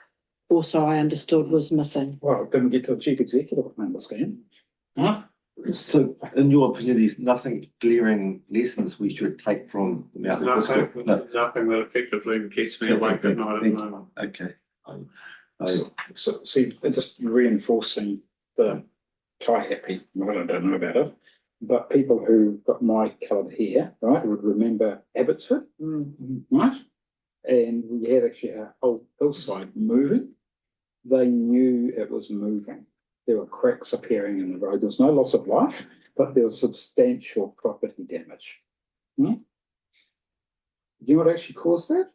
S3: also I understood was missing.
S1: Well, it didn't get to the chief executive, I understand.
S6: So, in your opinion, there's nothing glaring lessons we should take from the Mount Episcopal?
S2: Nothing, nothing that effectively keeps me awake at night at the moment.
S6: Okay.
S1: So, see, just reinforcing the Taihape, I don't know about it, but people who got my coloured hair, right, would remember Abbotsford, right? And we had actually a whole hillside moving. They knew it was moving. There were cracks appearing in the road. There was no loss of life, but there was substantial property damage. Do you know what actually caused that?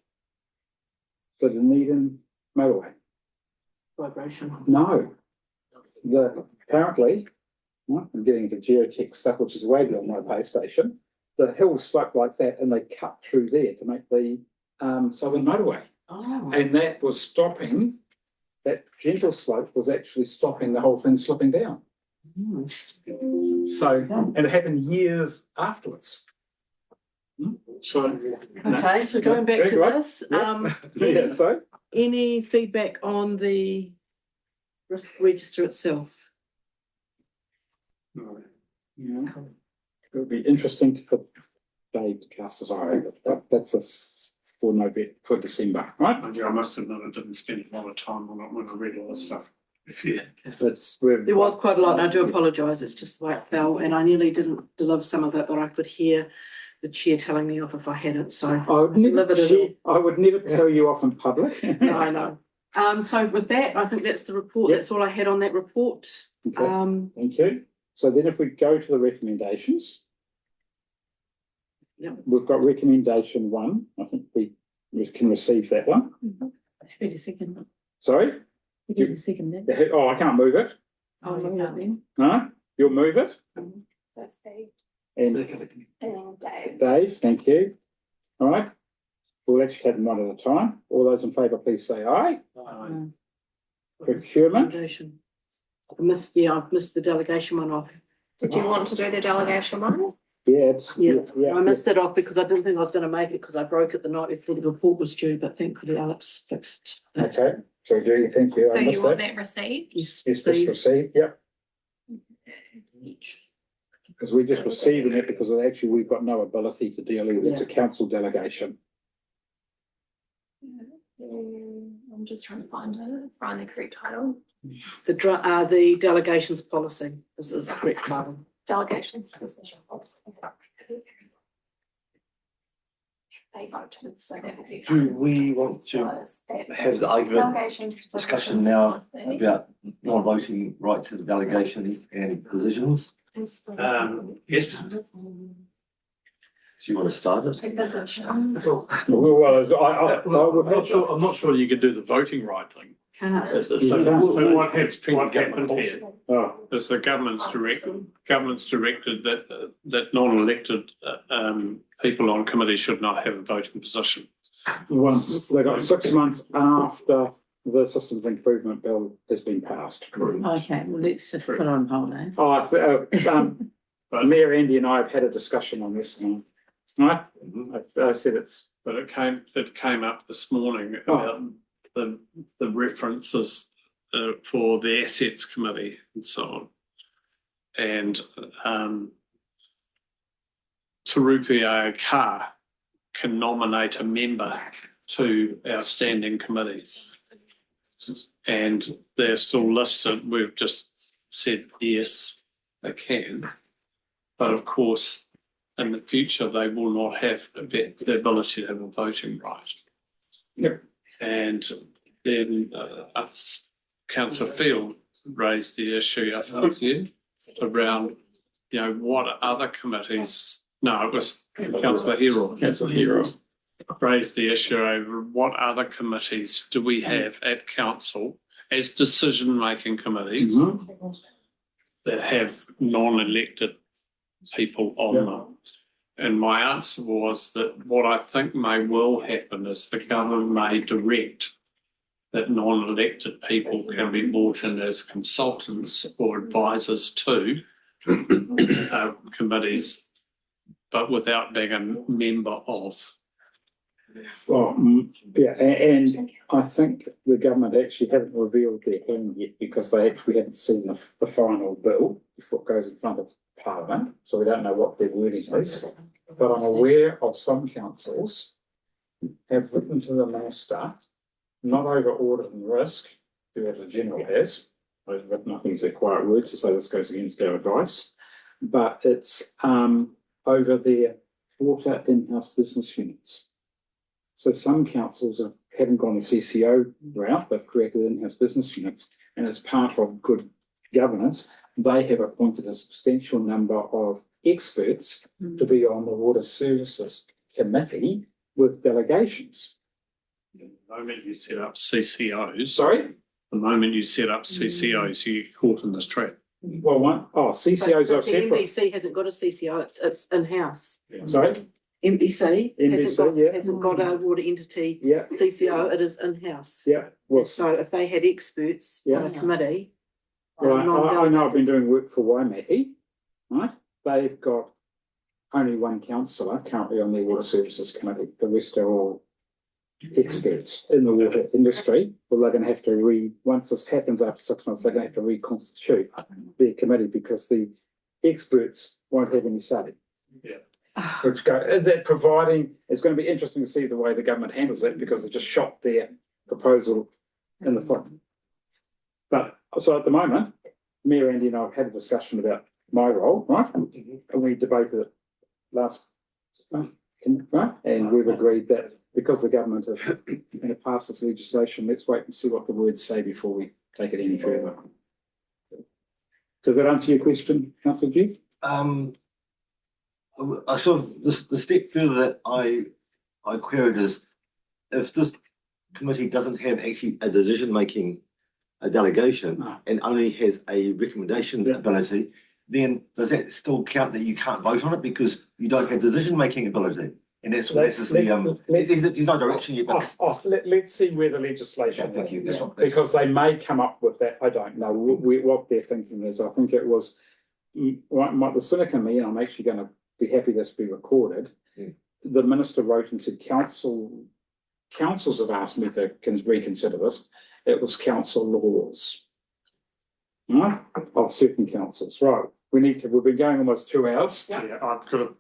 S1: The Dunedin motorway.
S3: Vibration.
S1: No. Apparently, I'm getting into geotech stuff, which is way beyond my pay station. The hill sloped like that and they cut through there to make the southern motorway.
S3: Oh.
S1: And that was stopping, that gentle slope was actually stopping the whole thing slipping down. So, and it happened years afterwards. So.
S3: Okay, so going back
S1: Very
S3: to
S1: good.
S3: this,
S1: Yeah, so.
S3: any feedback on the risk register itself?
S1: Yeah. It would be interesting to put Dave to cast his eye, but that's for December, right?
S2: I must admit, I didn't spend a lot of time on it when I read all this stuff. Yeah.
S3: There was quite a lot, and I do apologise, it's just the way it fell, and I nearly didn't deliver some of it, but I could hear the chair telling me off if I hadn't, so.
S1: I would never tell you off in public.
S3: No, I know. So with that, I think that's the report,
S1: Yep.
S3: that's all I had on that report.
S1: Okay. Thank you. So then if we go to the recommendations.
S3: Yep.
S1: We've got recommendation 1. I think we can receive that one.
S5: Happy to second.
S1: Sorry?
S5: Happy to second that.
S1: Oh, I can't move it.
S5: Oh, you can't then.
S1: No? You'll move it?
S4: That's Steve
S1: And
S4: and Dave.
S1: Dave, thank you. All right. We'll actually have them one at a time. All those in favour, please say aye. Procurement.
S3: Recommendation. I've missed the delegation one off.
S4: Did you want to do the delegation one?
S1: Yeah,
S3: I missed it off because I didn't think I was going to make it because I broke it the night before the report was due, but thankfully Alex fixed that.
S1: Okay, so do you think you
S4: So you
S1: missed
S4: want
S1: that?
S4: that received?
S3: Yes,
S1: Yes, just
S3: please.
S1: received, yep. Because we're just receiving it because actually we've got no ability to deal with it. It's a council delegation.
S4: I'm just trying to find the correct title.
S3: The delegations policy is the correct title.
S4: Delegations to decision policy. They voted, so that would be.
S6: Do we want to have the argument
S4: Delegations to
S6: discussion
S4: positions
S6: now
S4: policy.
S6: about non-voting rights of the delegation and positions?
S2: Yes.
S6: Do you want to start it?
S4: Position.
S1: Well,
S7: I'm not sure you could do the voting right thing.
S3: Can't.
S2: So what
S7: It's been
S2: what
S7: government
S2: happened here
S7: policy.
S1: Oh,
S2: is the government's directed that non-elected people on committee should not have a voting position.
S1: they got 6 months after the systems improvement bill has been passed.
S5: Okay, well, let's just put it on hold, eh?
S1: Oh, Mayor Andy and I have had a discussion on this now. Right? I said it's,
S2: But it came up this morning about the references for the assets committee and so on. And Tarupi Ayakar can nominate a member to our standing committees. And they're still listed. We've just said yes, they can. But of course, in the future, they will not have the ability to have a voting right.
S1: Yep.
S2: And then Councillor Field raised the issue, I think, with you, around, you know, what other committees, no, it was councillor Hero.
S7: Councillor Hero.
S2: Raised the issue over what other committees do we have at council as decision-making committees that have non-elected people on them. And my answer was that what I think may well happen is the government may direct that non-elected people can be brought in as consultants or advisors to committees, but without being a member of.
S1: Well, yeah, and I think the government actually haven't revealed their plan yet because they actually haven't seen the final bill before it goes in front of Parliament. So we don't know what their wording is. But I'm aware of some councils have written to the minister, not over audit and risk, the Auditor General has. I've written, I think it's a quiet word to say this goes against our advice, but it's over their water in-house business units. So some councils haven't gone the CCO route, they've created in-house business units, and as part of good governance, they have appointed a substantial number of experts to be on the Water Services Committee with delegations.
S2: The moment you set up CCOs,
S1: Sorry?
S2: the moment you set up CCOs, you get caught in this trap.
S1: Well, CCOs are
S3: But the
S1: separate.
S3: MBC hasn't got a CCO, it's in-house.
S1: Sorry?
S3: MBC
S1: yeah.
S3: hasn't got a water entity
S1: Yeah,
S3: CCO, it is in-house.
S1: yeah. Well,
S3: So if they had experts on a
S1: Yeah.
S3: committee.
S1: well, I
S3: non-delegated-
S1: know I've been doing work for Waimate, right? They've got only one councillor currently on their Water Services Committee. The rest are all experts in the water industry. Well, they're going to have to once this happens after 6 months, they're going to have to reconstitute their committee because the experts won't have any say. Which they're providing, it's going to be interesting to see the way the government handles that because they just shot their proposal in the foot. But so at the moment, Mayor Andy and I have had a discussion about my role, right? And we debated it last month, right? And we've agreed that because the government have going to pass this legislation, let's wait and see what the words say before we take it any further. Does that answer your question, Councillor Jeff?
S6: I sort of the step further that I queried is if this committee doesn't have actually a decision-making delegation
S1: No.
S6: and only has a recommendation
S1: Yeah.
S6: ability, then does that still count that you can't vote on it because you don't have decision-making ability? And that's
S1: Let's
S6: there's no direction yet. But
S1: let's see where the legislation
S6: Yeah, thank you.
S1: lands,
S6: That's-
S1: because they may come up with that. I don't know what their thinking is. I think it was the cynic in me, and I'm actually going to be happy this be recorded. The minister wrote and said councils have asked me to reconsider this. It was council laws, right? Of certain councils, right? We've been going almost 2 hours.
S2: Yeah, I've got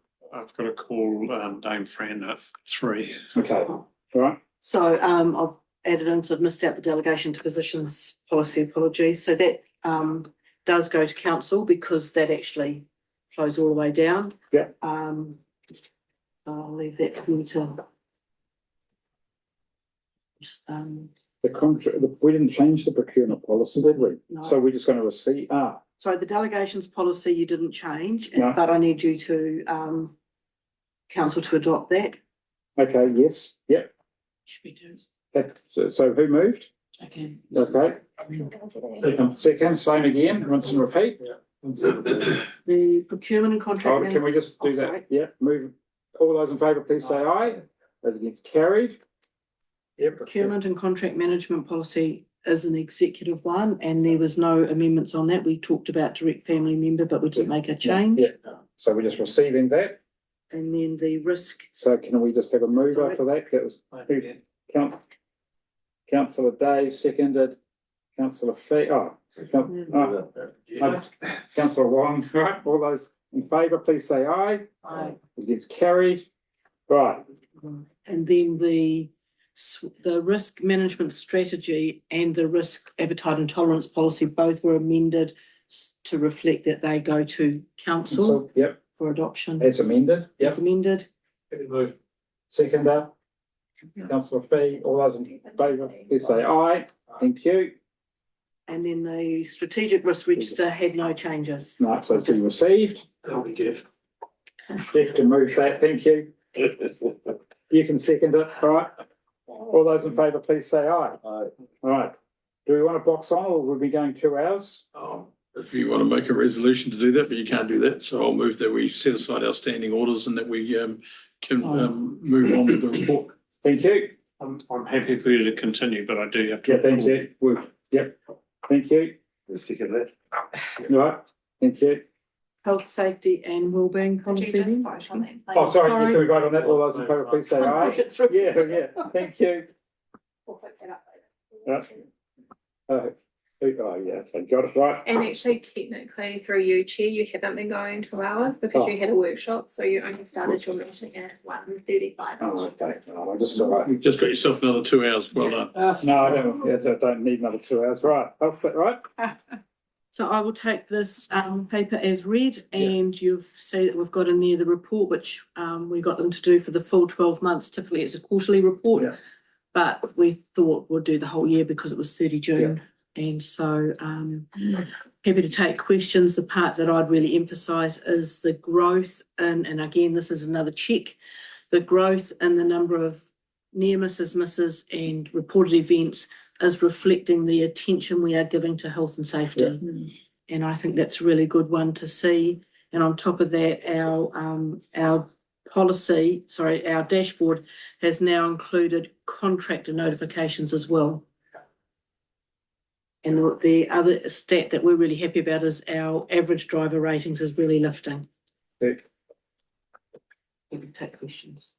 S2: to call Dame Fran at 3.
S1: Okay, right.
S3: So I've added in, so I've missed out the delegation to positions policy, apologies. So that does go to council because that actually flows all the way down.
S1: Yeah.
S3: I'll leave that for you to.
S1: The contract, we didn't change the procurement policy, did we?
S3: No.
S1: So we're just going to receive,
S3: Sorry, the delegations policy you didn't change,
S1: No.
S3: but I need you to council to adopt that.
S1: okay, yes, yep.
S5: Should we do
S1: Okay, so who moved?
S5: it again?
S1: Okay, second, same again, rinse and repeat.
S3: The procurement and contract.
S1: Oh, can we just do
S3: Oh,
S1: that?
S3: sorry.
S1: Yeah, move. All those in favour, please say aye. Those against, carried. Yep.
S3: Procurement and contract management policy is an executive one, and there was no amendments on that. We talked about direct family member, but we didn't make a change.
S1: Yeah, so we're just receiving that.
S3: And then the risk,
S1: So can we just have a mover for that? That was Councillor Dave, seconded. Councillor Fee, Councillor Wong, right? All those in favour, please say aye.
S3: Aye.
S1: Against, carried. Right,
S3: and then the risk management strategy and the risk appetite and tolerance policy both were amended to reflect that they go to council
S1: so, yep,
S3: for adoption.
S1: as amended, yep.
S3: As amended.
S1: Seconder, Councillor Fee, all those in favour, please say aye. Thank you.
S3: And then the strategic risk register had no changes.
S1: Right, so it's been received.
S7: That'll be Jeff.
S1: Jeff can move that, thank you. You can second it, all right? All those in favour, please say aye. All right. Do we want a box on or will we be going 2 hours?
S7: If you want to make a resolution to do that, but you can't do that, so I'll move that we set aside our standing orders and that we can move on with the report.
S1: Thank you.
S2: I'm happy for you to continue, but I do have to.
S1: Yeah, thank you. Yep, thank you.
S6: Second that.
S1: Right, thank you.
S3: Health, safety and wellbeing
S4: Could you
S3: policy.
S4: just vote on that, please?
S1: Oh, sorry,
S3: Sorry.
S1: can we vote on that? All those in favour, please say aye.
S3: Push it through.
S1: Yeah, thank you.
S4: We'll fix that up later.
S1: Oh, yeah, I got it right.
S4: And actually, technically, through you, Chair, you haven't been going 2 hours because you had a workshop, so you only started your meeting at 1:35.
S1: Oh, okay, no, I just, all right.
S7: You've just got yourself another 2 hours, well done.
S1: No, I don't need another 2 hours, right? Health, right?
S3: So I will take this paper as read, and you've seen that we've got in there the report, which we got them to do for the full 12 months. Typically, it's a quarterly report,
S1: Yeah.
S3: but we thought we'll do the whole year because it was 30 June. And so happy to take questions. The part that I'd really emphasise is the growth and again, this is another check, the growth in the number of near misses, misses and reported events is reflecting the attention we are giving to health and safety. And I think that's a really good one to see. And on top of that, our dashboard has now included contractor notifications as well. And the other stat that we're really happy about is our average driver ratings is really lifting.
S1: Good.
S3: Happy to take questions.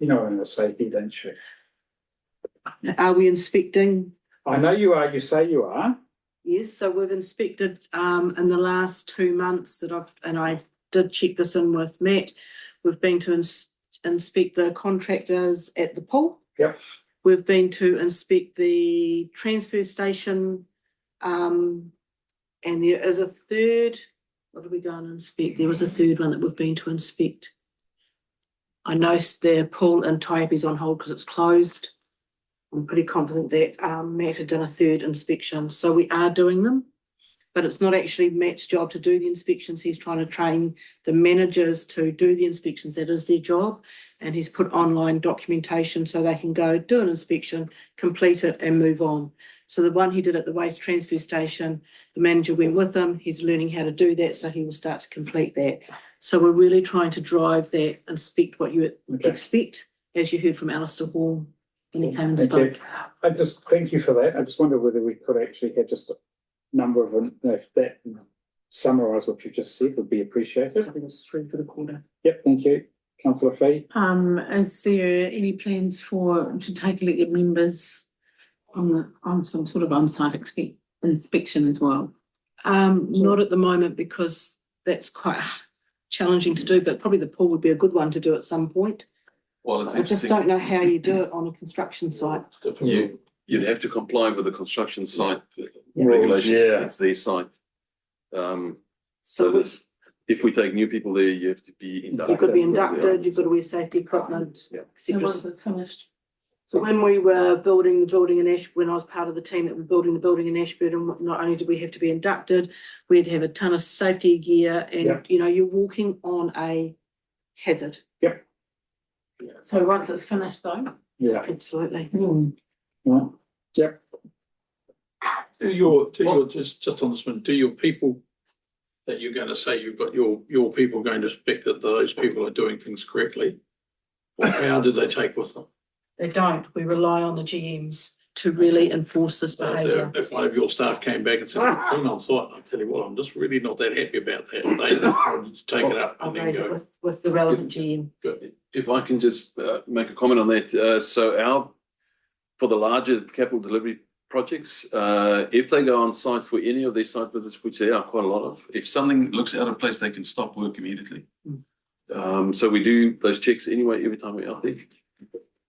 S1: You know, in the safety, don't you?
S3: Are we inspecting?
S1: I know you are, you say you are.
S3: Yes, so we've inspected in the last 2 months I did check this in with Matt. We've been to inspect the contractors at the pool.
S1: Yep.
S3: We've been to inspect the transfer station, and there is a third. What did we go and inspect? There was a third one that we've been to inspect. I know the pool in Taiape is on hold because it's closed. I'm pretty confident that Matt had done a third inspection, so we are doing them. But it's not actually Matt's job to do the inspections. He's trying to train the managers to do the inspections. That is their job. And he's put online documentation so they can go do an inspection, complete it and move on. So the one he did at the waste transfer station, the manager went with him. He's learning how to do that, so he will start to complete that. So we're really trying to drive that, inspect what you expect, as you heard from Alistair Hall when he came and
S1: Thank
S3: spoke.
S1: you. I just thank you for that. I just wonder whether we could actually have just a number of them, if that summarise what you just said would be appreciated.
S3: I think it's 3 for the quarter.
S1: Yep, thank you. Councillor Fee.
S5: Is there any plans to take elected members on some sort of on-site inspection as well?
S3: Not at the moment because that's quite challenging to do, but probably the pool would be a good one to do at some point.
S8: Well, it's
S3: I just
S8: interesting.
S3: don't know how you do it on a construction site.
S8: You'd have to comply with the construction site
S3: Yeah.
S8: regulations.
S1: Yeah.
S8: It's their site.
S3: So
S8: So there's, if we take new people there, you have to be inducted.
S3: you've got to be inducted, you've got to wear safety equipment,
S8: Yeah.
S5: So
S3: etc.
S5: once it's finished.
S3: So when we were building the building in when I was part of the team that were building the building in Ashburton, not only did we have to be inducted, we had to have a ton of safety gear and,
S1: Yeah.
S3: you know, you're walking on a hazard.
S5: So once it's finished though?
S1: Yeah.
S3: Absolutely.
S1: Right. Yep.
S7: Just on this one, do your people that you're going to say you've got your people going to inspect that those people are doing things correctly? Or how do they take with them?
S3: They don't. We rely on the GMs to really enforce this
S7: So
S3: behaviour.
S7: if one of your staff came back and said, "I've been on site," I'll tell you what, I'm just really not that happy about that. They take it up
S3: I'll
S7: and then
S3: raise it
S7: go.
S3: with the relevant GM.
S8: If I can just make a comment on that. For the larger capital delivery projects, if they go on site for any of their site visits, which there are quite a lot of, if something looks out of place, they can stop work immediately. So we do those checks anyway every time we're out there.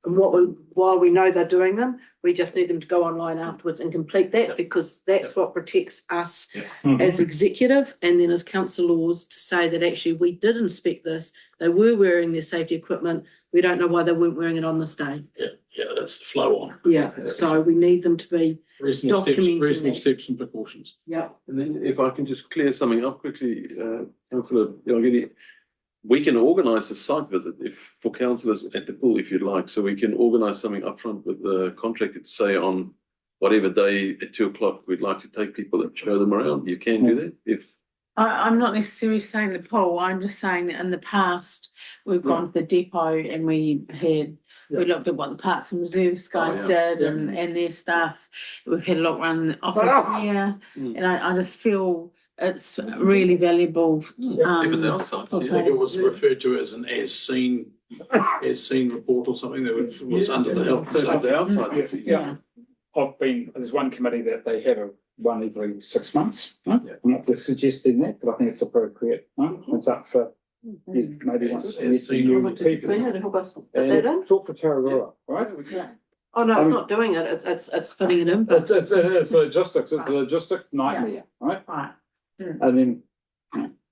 S3: And while we know they're doing them, we just need them to go online afterwards and complete that because that's what protects us as executive and then as councillors to say that actually we did inspect this, they were wearing their safety equipment, we don't know why they weren't wearing it on this day.
S7: Yeah, that's the flow on.
S3: Yeah, so we need them to be,
S7: Reasonable steps,
S3: Documenting
S7: reasonable
S3: that.
S7: steps and precautions.
S3: yeah,
S8: And then if I can just clear something up quickly, councillor Yongini, we can organise a site visit for councillors at the pool if you'd like. So we can organise something upfront with the contractor to say on whatever day at 2:00 we'd like to take people and show them around. You can do that if.
S5: I'm not necessarily saying the poll, I'm just saying that in the past, we've gone to the depot and we looked at what the Parks and Reserves guys did and their staff. We've had a look around the office here, and I just feel it's really valuable.
S8: If it's outside,
S7: I think it was referred to as an as seen report or something that was under the health and
S8: So it's
S7: safety.
S8: outside. it's easy.
S3: yeah.
S1: There's one committee that they have one every 6 months. Right? I'm not suggesting that, but I think it's appropriate. Right? It's up for you maybe once to meet
S7: seen.
S1: new people.
S3: help us put that in.
S1: And talk to Tararua, right?
S3: Oh, no, it's not doing it, it's fitting it in, but.
S1: It's logistics, it's a logistic nightmare, right?
S3: Right.
S1: And then,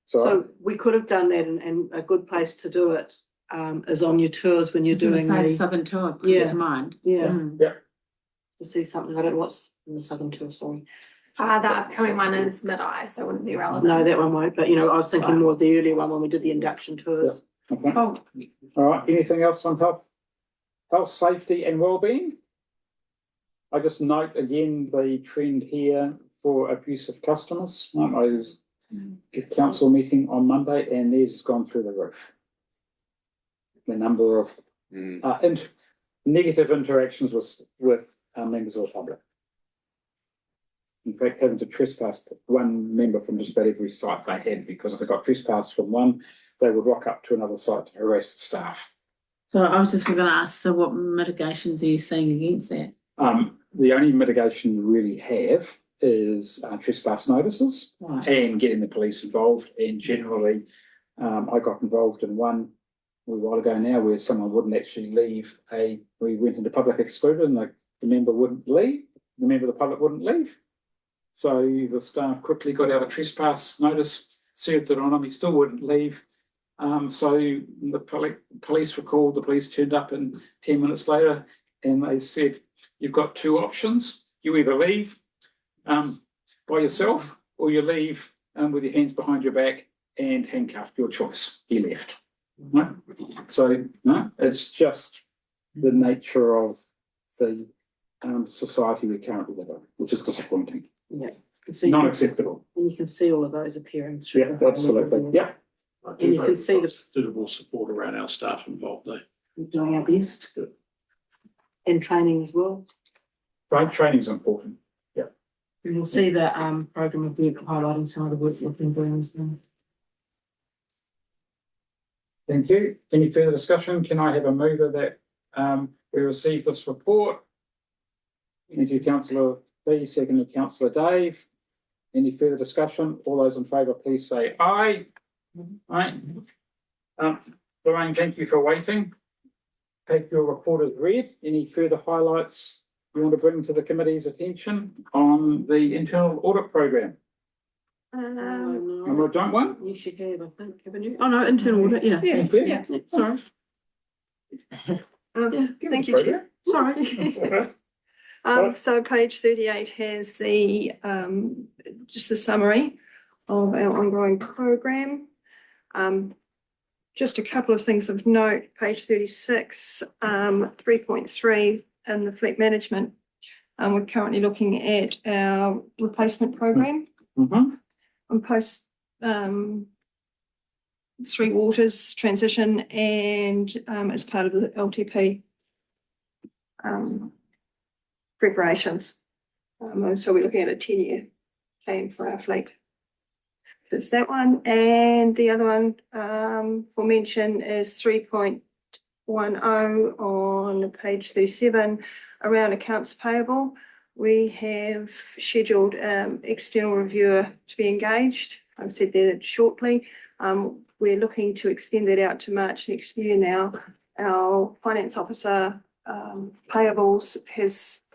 S3: So we could have done that and a good place to do it is on your tours when you're doing the,
S5: Southern tour, comes
S3: Yeah.
S5: to mind.
S3: yeah,
S5: Mm.
S3: to see something. I don't know what's in the southern tour, sorry.
S4: The upcoming one is mid-eye, so it wouldn't be relevant.
S3: No, that one won't, but you know, I was thinking more of the earlier one when we did the induction tours.
S1: okay.
S5: Oh,
S1: All right, anything else on health, safety and wellbeing? I just note again the trend here for abusive customers. I was at a council meeting on Monday and theirs has gone through the roof. The number of negative interactions with members of the public. In fact, having to trespass one member from just about every site they had, because if they got trespassed from one, they would rock up to another site to harass the staff.
S5: so I was just going to ask, so what mitigations are you seeing against that?
S1: The only mitigation you really have is trespass notices
S5: Right.
S1: and getting the police involved. And generally, I got involved in one a while ago now where someone wouldn't actually leave we went into public excluded and the member wouldn't leave, the member of the public wouldn't leave. So the staff quickly got out a trespass notice, served it on him, he still wouldn't leave. So the police were called, the police turned up and 10 minutes later and they said, you've got two options. You either leave by yourself or you leave with your hands behind your back and handcuffed, your choice. He left. Right? So no, it's just the nature of the society we currently live in, which is disappointing.
S3: Yeah. So you
S1: Not
S3: can,
S1: acceptable.
S3: and you can see all of those appearing through.
S1: Yeah, absolutely. Yeah.
S3: And you can see the
S7: Suitable support around our staff involved there.
S3: doing our best. And training as well.
S1: Right, training's important.
S3: And you'll see the program of work highlighting some of the work we've been doing as well.
S1: Thank you. Any further discussion? Can I have a mover that we receive this report? Thank you, councillor B, seconded councillor Dave. Any further discussion? All those in favour, please say aye. Aye. Lorraine, thank you for waiting. Take your report as read. Any further highlights you want to bring to the committee's attention on the internal audit program? Number don't one?
S3: You should have, I think, haven't you? Oh, no, internal audit, yeah.
S1: Thank you.
S3: Yeah, sorry.
S9: Thank you, Chair.
S3: Sorry.
S1: That's all right.
S9: So page 38 has the, just a summary of our ongoing program. Just a couple of things of note, page 36, 3.3 in the fleet management. We're currently looking at our replacement program
S1: Mhm.
S9: on post Three Waters transition and as part of the LTP preparations. So we're looking at a 10-year plan for our fleet. That's that one. And the other one for mention is 3.10 on page 37 around accounts payable. We have scheduled external reviewer to be engaged. I've said that shortly. We're looking to extend that out to March next year now. Our finance officer payables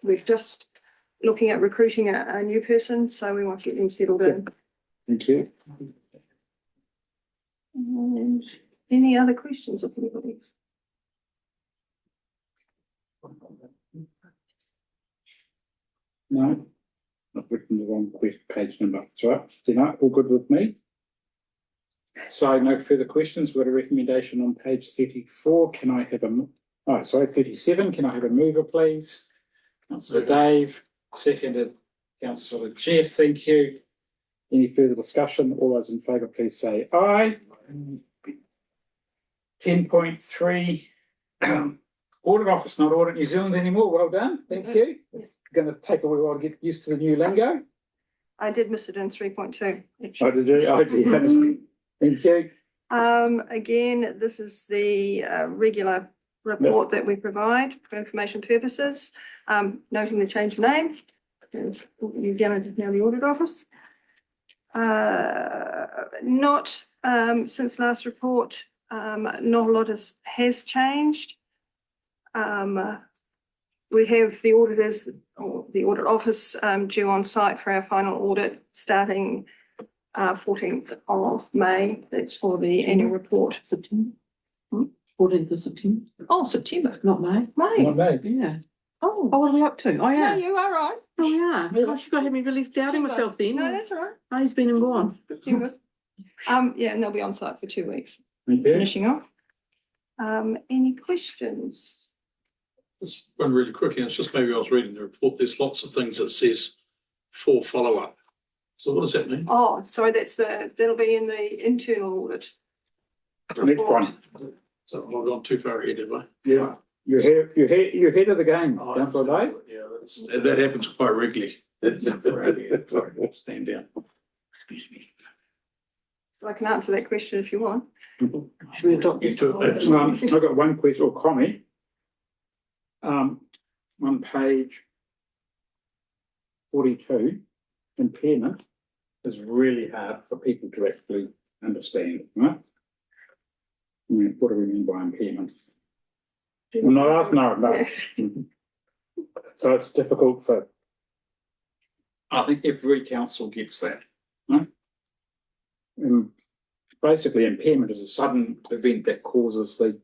S9: we're just looking at recruiting a new person, so we want to get them settled in.
S1: Thank you.
S9: And any other questions of anybody?
S1: No, I've written the wrong page number. That's right. All good with me. So no further questions. We've got a recommendation on page 34. Can I have 37. Can I have a mover, please? Councillor Dave, seconded Councillor Jeff. Thank you. Any further discussion? All those in favour, please say aye. 10.3, Audit Office, not Audit New Zealand anymore. Well done. Thank you. It's going to take a while to get used to the new lingo.
S9: I did miss it in 3.2.
S1: Oh, did you? Oh, dear. Thank you.
S9: Again, this is the regular report that we provide for information purposes, noting the change of name. New Zealand is now the Audit Office. Not since last report, not a lot has changed. We have the auditors or the Audit Office due on site for our final audit starting 14th of May. That's for the annual report.
S3: September. 14th of September,
S9: Oh, September.
S3: not May.
S9: May.
S1: Not me.
S3: Yeah.
S9: Oh,
S3: Oh, what are we up to? Oh,
S9: no,
S3: yeah.
S9: you are right.
S3: Oh, yeah. Gosh, you got to have me really doubting myself then.
S9: No, that's all right.
S3: Oh, he's been and gone.
S9: September. Yeah, and they'll be on site for 2 weeks,
S1: Thank you.
S9: finishing off. Any questions?
S7: Just one really quickly, and it's just maybe I was reading the report, there's lots of things that says for follow-up. So what does that mean?
S9: Oh, sorry, that'll be in the internal audit.
S1: Next one.
S7: So I've gone too far ahead, have I?
S1: Yeah. You're ahead of the game, Councillor Dave.
S7: Yeah, that happens quite regularly. Sorry, stand down. Excuse me.
S9: So I can answer that question if you want.
S3: Should we adopt this?
S1: I've got one question or comment. On page 42, impairment is really hard for people to actually understand, right? I mean, what do we mean by impairment? No. So it's difficult for, I think every council gets that, right? Basically, impairment is a sudden event that causes the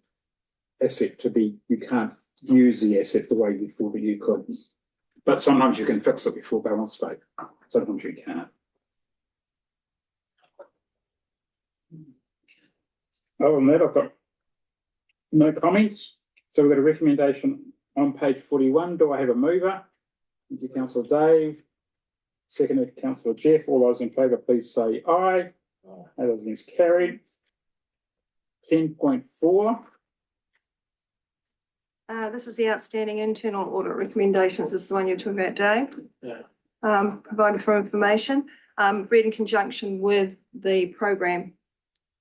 S1: asset to be, you can't use the asset the way you thought that you could. But sometimes you can fix it before balance date. Sometimes you can't. Other than that, I've got no comments. So we've got a recommendation on page 41. Do I have a mover? Thank you, Councillor Dave. Seconded, Councillor Jeff. All those in favour, please say aye. That is carried. 10.4.
S9: This is the outstanding internal audit recommendations. This is the one you're talking about, Dave.
S7: Yeah.
S9: Provided for information, read in conjunction with the program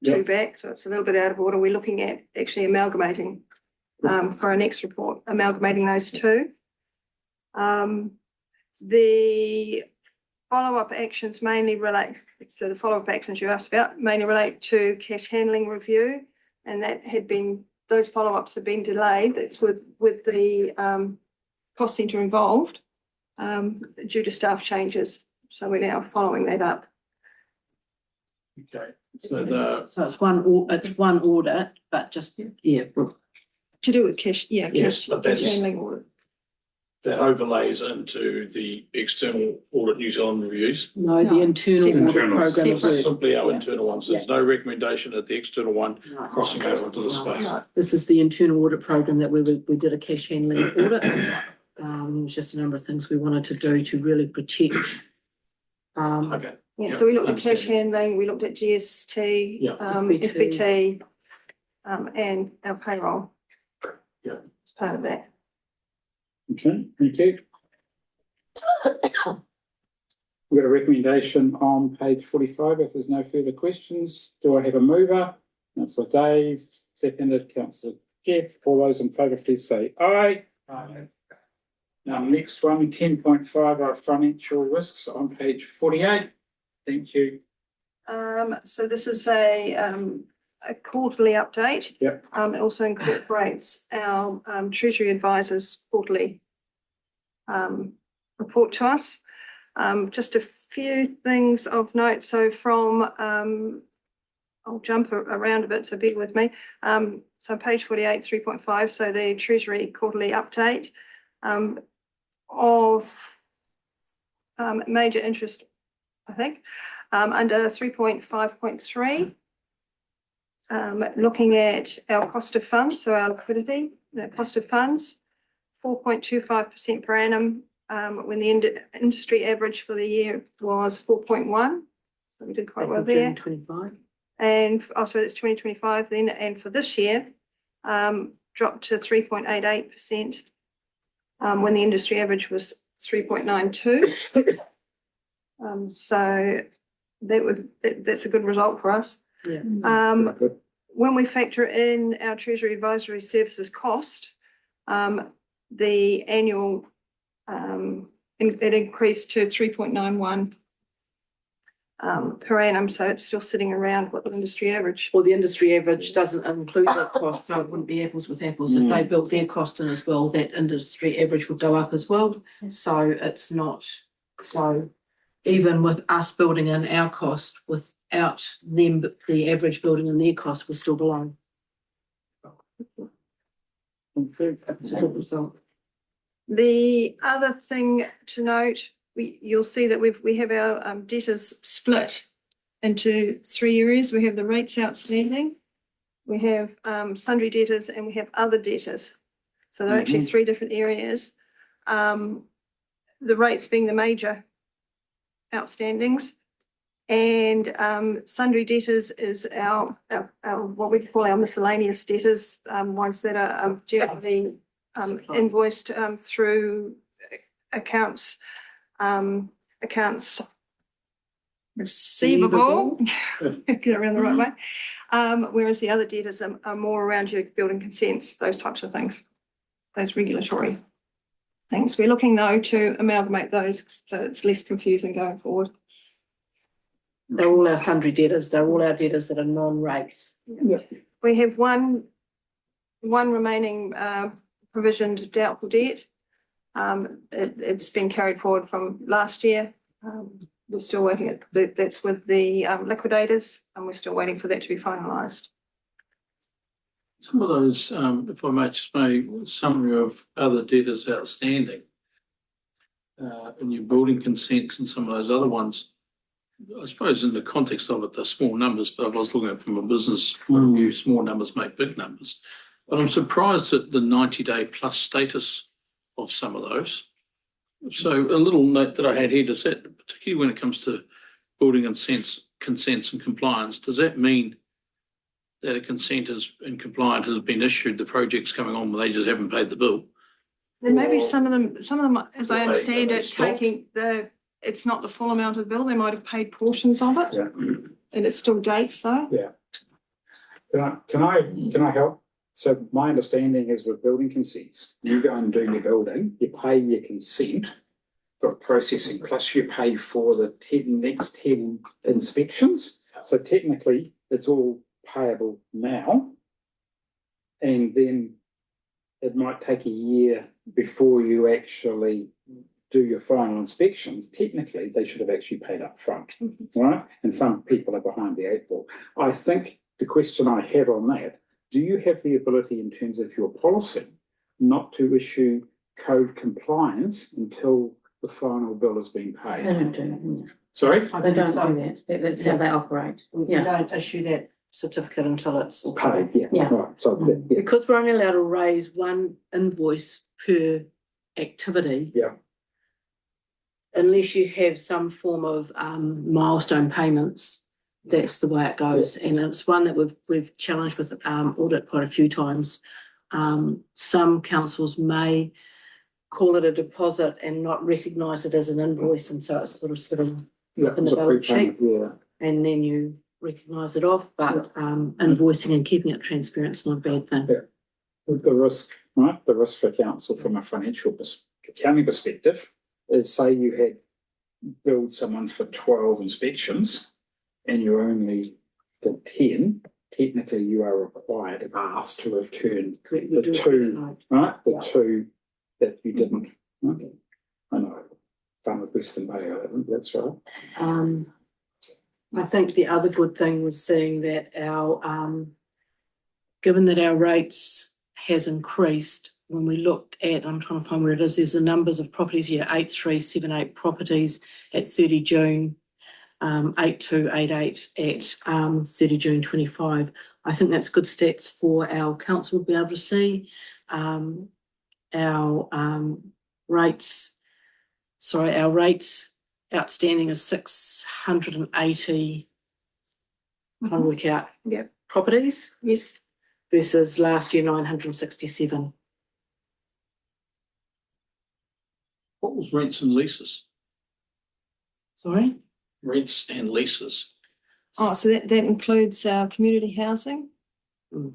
S9: two back. So it's a little bit out of order. We're looking at actually amalgamating for our next report, amalgamating those two. The follow-up actions mainly relate, so the follow-up actions you asked about mainly relate to cash handling review, and that had been, those follow-ups have been delayed. That's with the cost centre involved due to staff changes. So we're now following that up.
S7: Okay. So
S3: So it's one audit, but just, yeah.
S9: To do with cash,
S7: Yes,
S9: cash
S7: but that's-
S9: handling audit.
S7: that overlays into the external audit New Zealand reviews.
S3: No, the internal audit
S1: Internal.
S3: program of
S9: Separate.
S3: work.
S7: Simply our
S3: Yeah.
S7: internal ones. There's no recommendation that the external one
S3: No.
S7: crossing over into the
S3: No.
S7: space.
S9: No.
S3: This is the internal audit program that we did a cash handling audit. It was just a number of things we wanted to do to really protect.
S7: Okay.
S9: Yeah,
S7: Yeah,
S9: so we looked at cash
S7: understand.
S9: handling, we looked at GST,
S7: Yeah.
S9: FBT, and our payroll.
S7: Yeah.
S9: As part of that.
S1: Okay, thank you. We've got a recommendation on page 45. If there's no further questions, do I have a mover? Councillor Dave, seconded, Councillor Jeff. All those in favour, please say aye. Aye. Now, next one, 10.5, our financial risks on page 48. Thank you.
S9: So this is a quarterly update.
S1: Yep.
S9: It also incorporates our Treasury Advisor's quarterly report to us. Just a few things of note. So from, I'll jump around a bit, so bear with me. So page 48, 3.5, so the Treasury quarterly update of major interest, I think, under 3.5.3. Looking at our cost of funds, so our liquidity, the cost of funds, 4.25% per annum, when the industry average for the year was 4.1. So we did quite well there.
S3: 25.
S9: And also it's 2025 then, and for this year, dropped to 3.88%, when the industry average was 3.92. So that's a good result for us.
S3: Yeah.
S9: When we factor in our Treasury Advisory Services cost, the annual, it increased to 3.91 per annum, so it's still sitting around what the industry average.
S3: Well, the industry average doesn't include that cost, so it wouldn't be apples with apples. If they built their cost in as well, that industry average would go up as well. So it's not, so even with us building in our cost, without them, the average building in their cost was still below. It's a good result.
S9: The other thing to note, you'll see that we have our debtors split into 3 areas. We have the rates outstanding, we have sundry debtors, and we have other debtors. So there are actually 3 different areas. The rates being the major outstandings, and sundry debtors is our what we call our miscellaneous debtors, ones that are generally invoiced through accounts receivable, get it around the right way. Whereas the other debtors are more around your building consents, those types of things, those regulatory things. We're looking though to amalgamate those so it's less confusing going forward.
S3: They're all our sundry debtors. They're all our debtors that are non-rates.
S9: We have one remaining provisioned doubtful debt. It's been carried forward from last year. We're still waiting that's with the liquidators, and we're still waiting for that to be finalised.
S7: Some of those, if I may just make a summary of other debtors outstanding, in your building consents and some of those other ones, I suppose in the context of it, they're small numbers, but I was looking at it from a business point of view, small numbers make big numbers. But I'm surprised at the 90-day plus status of some of those. So a little note that I had here, does that, particularly when it comes to building consents and compliance, does that mean that a consent is and compliant has been issued, the project's coming on, but they just haven't paid the bill?
S9: There may be some of them, as I understand it,
S7: stopped?
S9: it's not the full amount of the bill. They might have paid portions of it.
S1: Yeah.
S9: And it still dates though.
S1: Yeah. Can I help? So my understanding is with building consents, you go and do your building, you pay your consent for processing, plus you pay for the next 10 inspections. So technically, it's all payable now. And then it might take a year before you actually do your final inspections. Technically, they should have actually paid up front, right? And some people are behind the 8 ball. I think the question I have on that, do you have the ability in terms of your policy not to issue code compliance until the final bill has been
S5: They
S1: paid?
S5: don't do that.
S1: Sorry?
S5: They don't do that. That's how they operate.
S3: We
S5: Yeah.
S3: don't issue that certificate until it's all
S1: Paid, yeah.
S5: Yeah.
S1: Right. So, yeah.
S3: Because we're only allowed to raise one invoice per activity.
S1: Yeah.
S3: Unless you have some form of milestone payments, that's the way it goes. And it's one that we've challenged with audit quite a few times. Some councils may call it a deposit and not recognise it as an invoice, and so it's sort of sitting
S1: Yeah,
S3: in the
S1: it's a
S3: balance sheet,
S1: prepayment, yeah.
S3: and then you recognise it off. But invoicing and keeping it transparent is not a bad thing.
S1: Yeah. The risk, right? The risk for council from a financial accounting perspective is, say you had billed someone for 12 inspections and you only did 10, technically you are required, asked to return the 2, right? The 2 that you didn't. Okay. I know. Fun with Western Bay, I think that's right.
S3: I think the other good thing was seeing that our, given that our rates has increased, when we looked at, I'm trying to find where it is, there's the numbers of properties here, 8378 properties at 30 June, 8288 at 30 June 25. I think that's good stats for our council to be able to see. Our rates outstanding is 680. Trying to work out
S9: Yep.
S3: properties
S9: Yes.
S3: versus last year 967.
S7: What was rents and leases?
S3: Sorry?
S7: Rents and leases.
S9: Oh, so that includes our community housing
S3: Mm.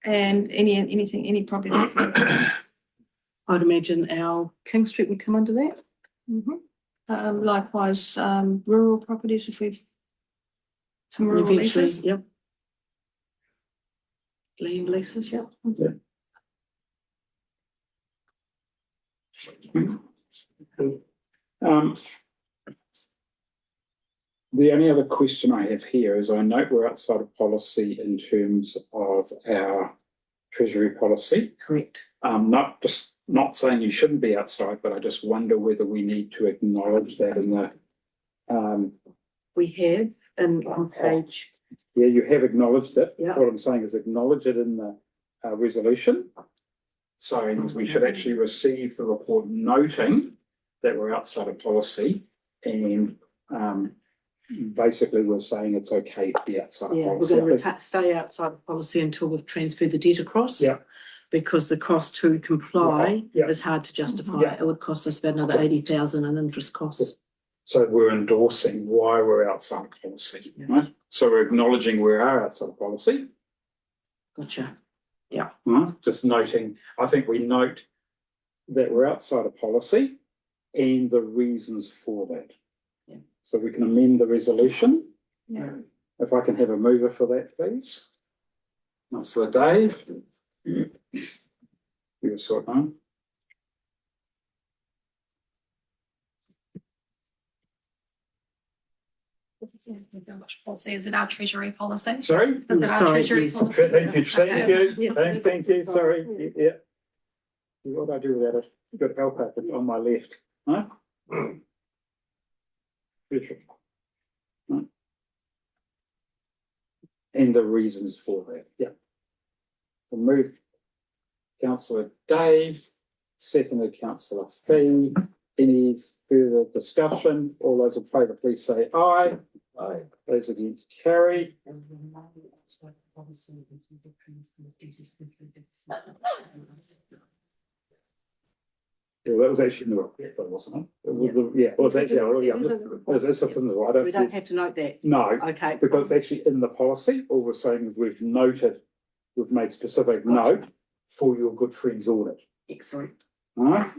S9: and any property.
S3: I'd imagine our King Street would come under that.
S9: Likewise, rural properties if we've some rural
S3: Eventually,
S9: leases.
S3: yep. Land leases, yep.
S1: The only other question I have here is I note we're outside of policy in terms of our treasury policy.
S3: Correct.
S1: Not saying you shouldn't be outside, but I just wonder whether we need to acknowledge that in the,
S3: We have on page,
S1: yeah, you have acknowledged it.
S3: Yeah.
S1: What I'm saying is acknowledge it in the resolution. So we should actually receive the report noting that we're outside of policy and basically we're saying it's okay to be outside of
S3: yeah, we're
S1: policy.
S3: going to stay outside of policy until we've transferred the debt across.
S1: Yeah.
S3: Because the cost to comply
S1: Right, yeah.
S3: is hard to justify.
S1: Yeah.
S3: It would cost us about another 80,000 in interest costs.
S1: So we're endorsing why we're outside of policy,
S3: Yeah.
S1: right? So we're acknowledging we are outside of policy.
S3: Gotcha.
S1: Right? Just noting, I think we note that we're outside of policy and the reasons for that.
S3: Yeah.
S1: So we can amend the resolution.
S9: Yeah.
S1: If I can have a mover for that, please. Councillor Dave. You were sort on.
S4: Policy, is it our treasury policy?
S1: Sorry?
S4: Is it our
S3: Sorry,
S4: treasury
S3: yes.
S4: policy?
S1: Thank you, thank you,
S9: Yes.
S1: thank you, sorry, yeah. What do I do without it? Good help out on my left, huh? Beautiful. Right. And the reasons for that, yeah. We'll move councillor Dave, seconded councillor Fee. Any further discussion? All those in favour, please say aye. Aye. Those against, carried. Yeah, that was actually in the report, wasn't it? It was yeah, it was actually, yeah.
S9: It is in the report.
S1: It was in the report. I
S3: We
S1: don't
S3: don't
S1: see,
S3: have to note that.
S1: no,
S3: Okay.
S1: because it's actually in the policy. All we're saying is we've noted, we've made specific note for your good friends audit.
S3: Excellent.
S1: All right?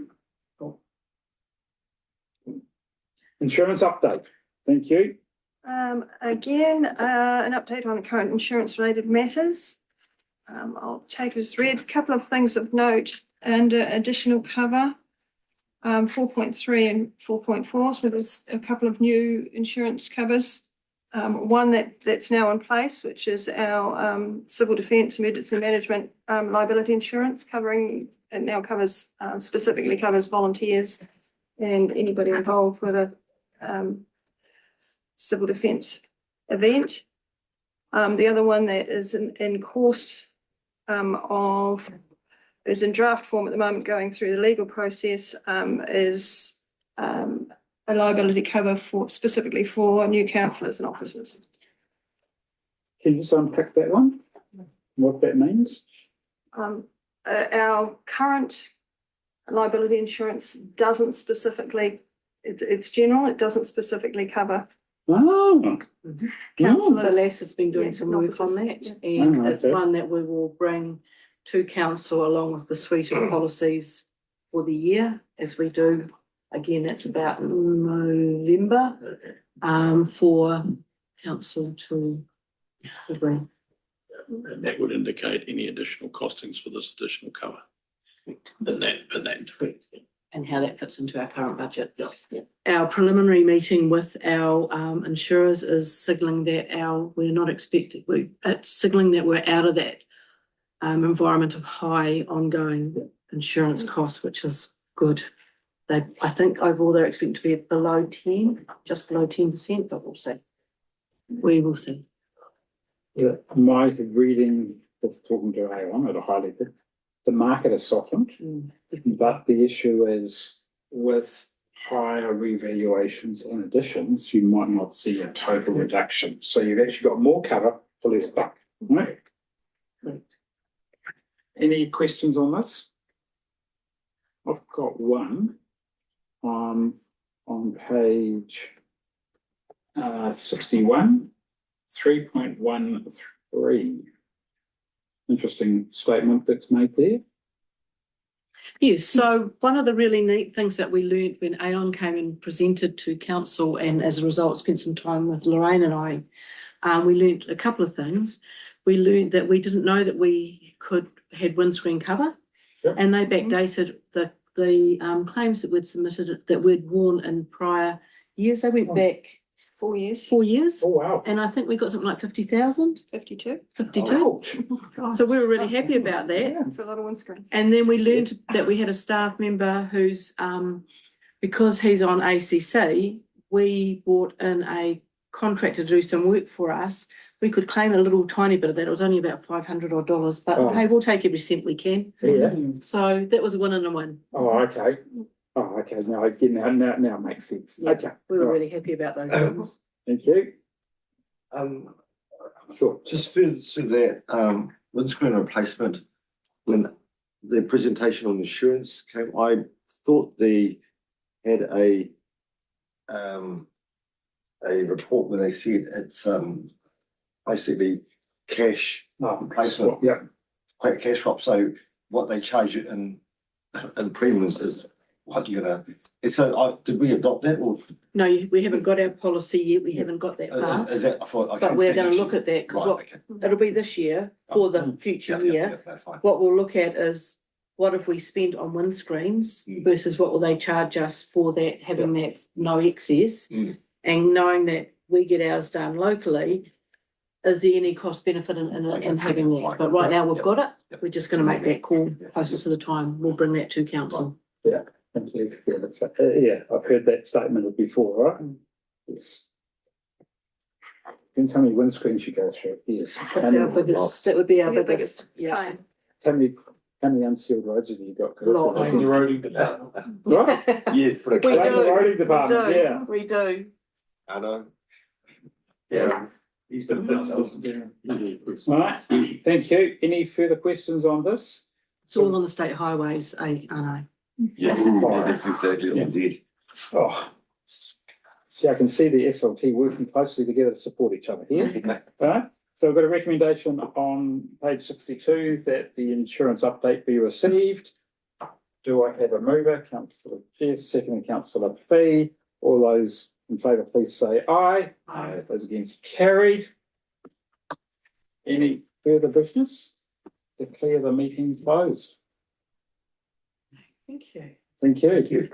S1: Insurance update. Thank you.
S9: Again, an update on current insurance related matters. I'll take as read a couple of things of note and additional cover. 4.3 and 4.4, so there's a couple of new insurance covers. One that's now in place, which is our civil defence emergency management liability insurance covering, it now covers specifically covers volunteers and anybody involved with a civil defence event. The other one that is in course is in draft form at the moment, going through the legal process, is a liability cover specifically for new councillors and officers.
S1: Can you just unpack that one? What that means?
S9: Our current liability insurance doesn't specifically, it's general, it doesn't specifically cover
S1: Oh,
S3: So
S9: councillors.
S3: Les has been doing
S9: Yeah,
S3: some work on that, and it's
S1: okay.
S3: one that we will bring to council along with the suite of policies for the year, as we do. Again, that's about November, for council to agree.
S7: And that would indicate any additional costings for this additional cover. In that.
S3: And how that fits into our current budget.
S7: Yeah.
S3: Our preliminary meeting with our insurers is signalling that it's signalling that we're out of that environment of high ongoing insurance costs, which is good. I think overall they're expecting to be at below 10, just below 10%, but we'll see. We will see.
S1: Yeah, my reading, just talking to Aon at a high level, the market has softened, but the issue is with higher revaluations and additions, you might not see a total reduction. So you've actually got more cover for less buck, right? Any questions on this? I've got one on page 61, 3.13. Interesting statement that's made there.
S3: Yes, so one of the really neat things that we learned when Aon came and presented to council, and as a result spent some time with Lorraine and I, we learned a couple of things. We learned that we didn't know that we had windscreen cover,
S1: Yep.
S3: and they backdated the claims that we'd submitted, that we'd worn in prior years. They went back
S9: 4 years,
S3: 4 years,
S1: Oh, wow.
S3: and I think we got something like 50,000,
S9: 52.
S3: 52.
S1: Ouch.
S3: So we were really happy about that.
S1: Yeah.
S9: That's a lot of windscreen.
S3: And then we learned that we had a staff member who's, because he's on ACC, we brought in a contractor to do some work for us. We could claim a little tiny bit of that. It was only about $500 odd, but
S1: Oh.
S3: hey, we'll take every cent we can.
S1: Yeah.
S3: So that was a win and a win.
S1: Oh, okay. Oh, okay. Now it makes sense.
S3: Yeah.
S1: Okay.
S3: We were
S1: All right.
S3: really happy about those things.
S1: Thank you. Sure.
S6: Just further to that, windscreen replacement, when the presentation on insurance came, I thought they had a report where they said it's basically cash replacement,
S1: Yeah.
S6: quite a cash drop. So what they charge you in premiums is what you're gonna. So did we adopt that or
S3: No, we haven't got our policy yet. We haven't got that far.
S6: is that? I thought, okay,
S3: But we're going to
S6: next
S3: look
S6: year.
S3: at that because
S6: Right, okay.
S3: it'll be this year for the future year.
S6: No, fine.
S3: What we'll look at is what have we spent on windscreens
S6: Mm.
S3: versus what will they charge us for that, having that no excess?
S6: Mm.
S3: And knowing that we get ours done locally, is there any cost benefit in having that?
S6: Fine.
S3: But right now we've
S6: Yep.
S3: got it.
S6: Yep.
S3: We're just going to make that call closer to the time. We'll bring that to council.
S1: Thank you. Yeah, that's yeah. I've heard that statement before, right? Yes. Depends how many windscreens you go through. Yes.
S3: That's our biggest, that would be our
S9: Your
S3: biggest,
S9: biggest
S3: yeah.
S9: claim.
S1: How many unsealed roads have you got?
S3: Lots.
S7: The roading department.
S1: Right?
S8: Yes.
S3: We do.
S1: Like the roading department,
S3: We do.
S1: yeah.
S3: We do.
S6: I know.
S8: Yeah.
S1: Right. Thank you. Any further questions on this?
S3: It's all on the state highways, I know.
S8: Yeah,
S6: That's exactly what I did.
S1: Oh. See, I can see the SLT working closely together to support each other here. Right? So we've got a recommendation on page 62 that the insurance update be received. Do I have a mover? Councillor Jeff, second Councillor Fee. All those in favour, please say aye. Aye. Those against, carried. Any further business? Declare the meeting closed.
S3: Thank you.
S1: Thank you.